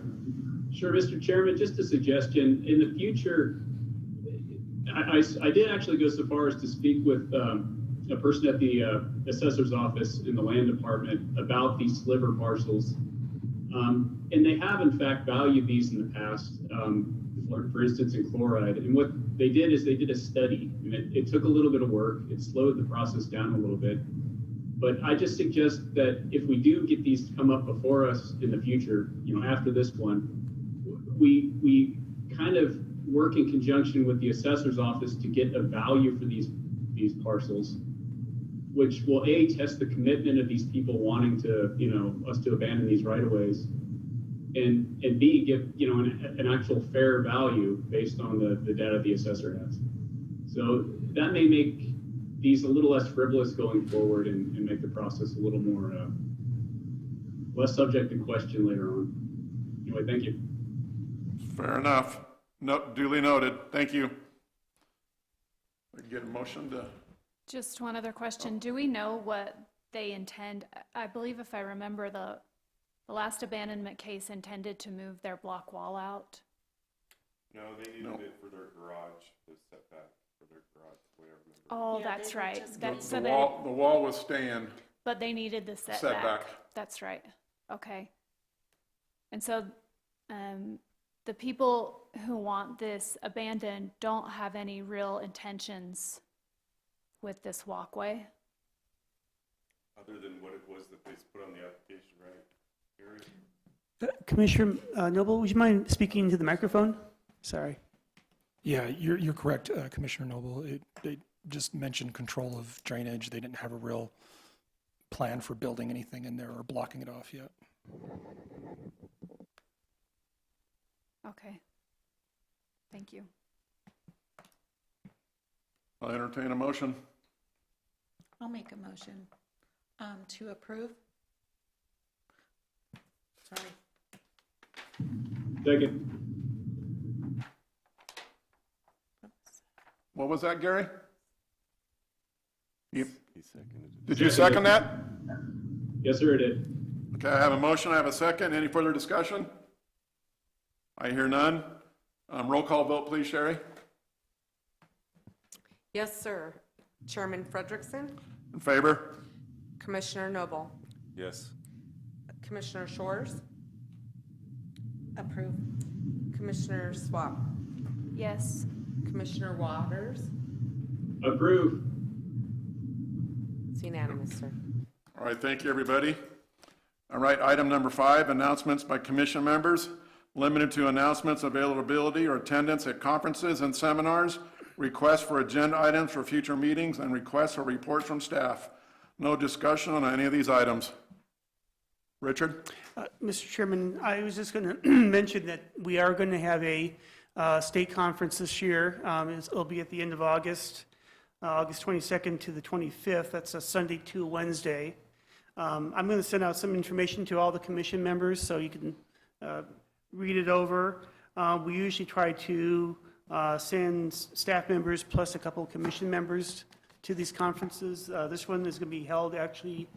[SPEAKER 9] Sure, Mr. Chairman, just a suggestion. In the future, I did actually go so far as to speak with a person at the assessor's office in the land department about these sliver parcels. And they have, in fact, valued these in the past, for instance, in chloride. And what they did is they did a study. And it took a little bit of work. It slowed the process down a little bit. But I just suggest that if we do get these to come up before us in the future, after this one, we kind of work in conjunction with the assessor's office to get a value for these parcels, which will test the commitment of these people wanting to, us to abandon these right-of-ways, and B, give, an actual fair value based on the data the assessor has. So that may make these a little less frivolous going forward and make the process a little more, less subject to question later on. Anyway, thank you.
[SPEAKER 2] Fair enough. No, duly noted. Thank you. I get a motion to...
[SPEAKER 7] Just one other question. Do we know what they intend? I believe, if I remember, the last abandonment case intended to move their block wall out.
[SPEAKER 4] No, they needed
[SPEAKER 2] No.
[SPEAKER 4] it for their garage, the setback for their garage, the way I remember.
[SPEAKER 7] Oh,
[SPEAKER 3] Yeah,
[SPEAKER 7] that's
[SPEAKER 3] they were
[SPEAKER 7] right.
[SPEAKER 3] just
[SPEAKER 7] That's
[SPEAKER 2] The
[SPEAKER 7] so they,
[SPEAKER 2] wall was staying
[SPEAKER 7] but they needed the setback.
[SPEAKER 2] setback.
[SPEAKER 7] That's right. Okay. And so, the people who want this abandoned don't have any real intentions with this walkway?
[SPEAKER 4] Other than what it was that they put on the application, right? Gary?
[SPEAKER 5] Commissioner Noble, would you mind speaking to the microphone? Sorry.
[SPEAKER 8] Yeah, you're correct, Commissioner Noble. They just mentioned control of drainage. They didn't have a real plan for building anything in there or blocking it off yet.
[SPEAKER 7] Okay. Thank you.
[SPEAKER 2] I'll entertain a motion.
[SPEAKER 3] I'll make a motion to approve. Sorry.
[SPEAKER 9] Second.
[SPEAKER 2] What was that, Gary?
[SPEAKER 4] He seconded it.
[SPEAKER 2] Did you second that?
[SPEAKER 9] Yes, sir, it did.
[SPEAKER 2] Okay, I have a motion, I have a second. Any further discussion? I hear none. Roll call vote, please, Sherry.
[SPEAKER 1] Yes, sir. Chairman Frederickson,
[SPEAKER 2] In favor?
[SPEAKER 1] Commissioner Noble,
[SPEAKER 4] Yes.
[SPEAKER 1] Commissioner Shores,
[SPEAKER 3] Approve.
[SPEAKER 1] Commissioner Swap,
[SPEAKER 7] Yes.
[SPEAKER 1] Commissioner Waters.
[SPEAKER 9] Approve.
[SPEAKER 1] It's unanimous, sir.
[SPEAKER 2] All right, thank you, everybody. All right, item number 5, announcements by commission members. Limited to announcements, availability, or attendance at conferences and seminars, requests for agenda items for future meetings, and requests for reports from staff. No discussion on any of these items. Richard?
[SPEAKER 5] Mr. Chairman, I was just going to mention that we are going to have a state conference this year. It'll be at the end of August, August 22nd to the 25th. That's a Sunday to Wednesday. I'm going to send out some information to all the commission members so you can read it over. We usually try to send staff members plus a couple of commission members to these conferences. This one is going to be held actually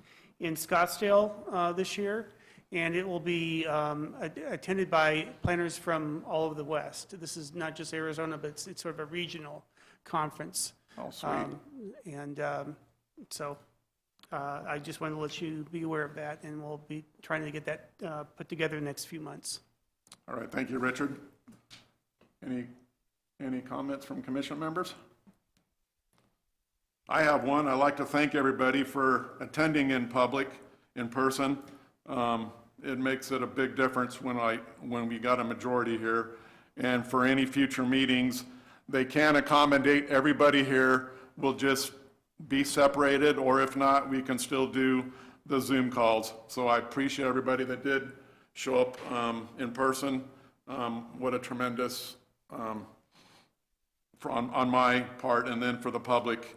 [SPEAKER 5] in Scottsdale this year, and it will be attended by planners from all over the West. This is not just Arizona, but it's sort of a regional conference.
[SPEAKER 2] Oh, sweet.
[SPEAKER 5] So I just wanted to let you be aware of that, and we'll be trying to get that put together in the next few months.
[SPEAKER 2] All right, thank you, Richard. Any comments from commission members? I have one. I'd like to thank everybody for attending in public, in person. It makes it a big difference when we got a majority here. And for any future meetings, they can accommodate everybody here. We'll just be separated, or if not, we can still do the Zoom calls. So I appreciate everybody that did show up in person. What a tremendous, on my part, and then for the public.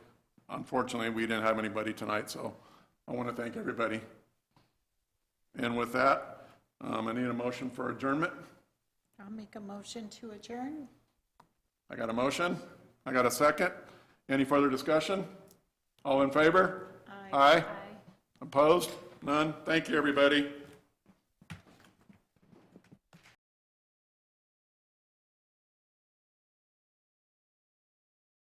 [SPEAKER 2] Unfortunately, we didn't have anybody tonight, so I want to thank everybody. And with that, I need a motion for adjournment.
[SPEAKER 3] I'll make a motion to adjourn.
[SPEAKER 2] I got a motion. I got a second. Any further discussion? All in favor?
[SPEAKER 3] Aye.
[SPEAKER 2] Aye.
[SPEAKER 7] Aye.
[SPEAKER 2] Opposed? None? Thank you, everybody.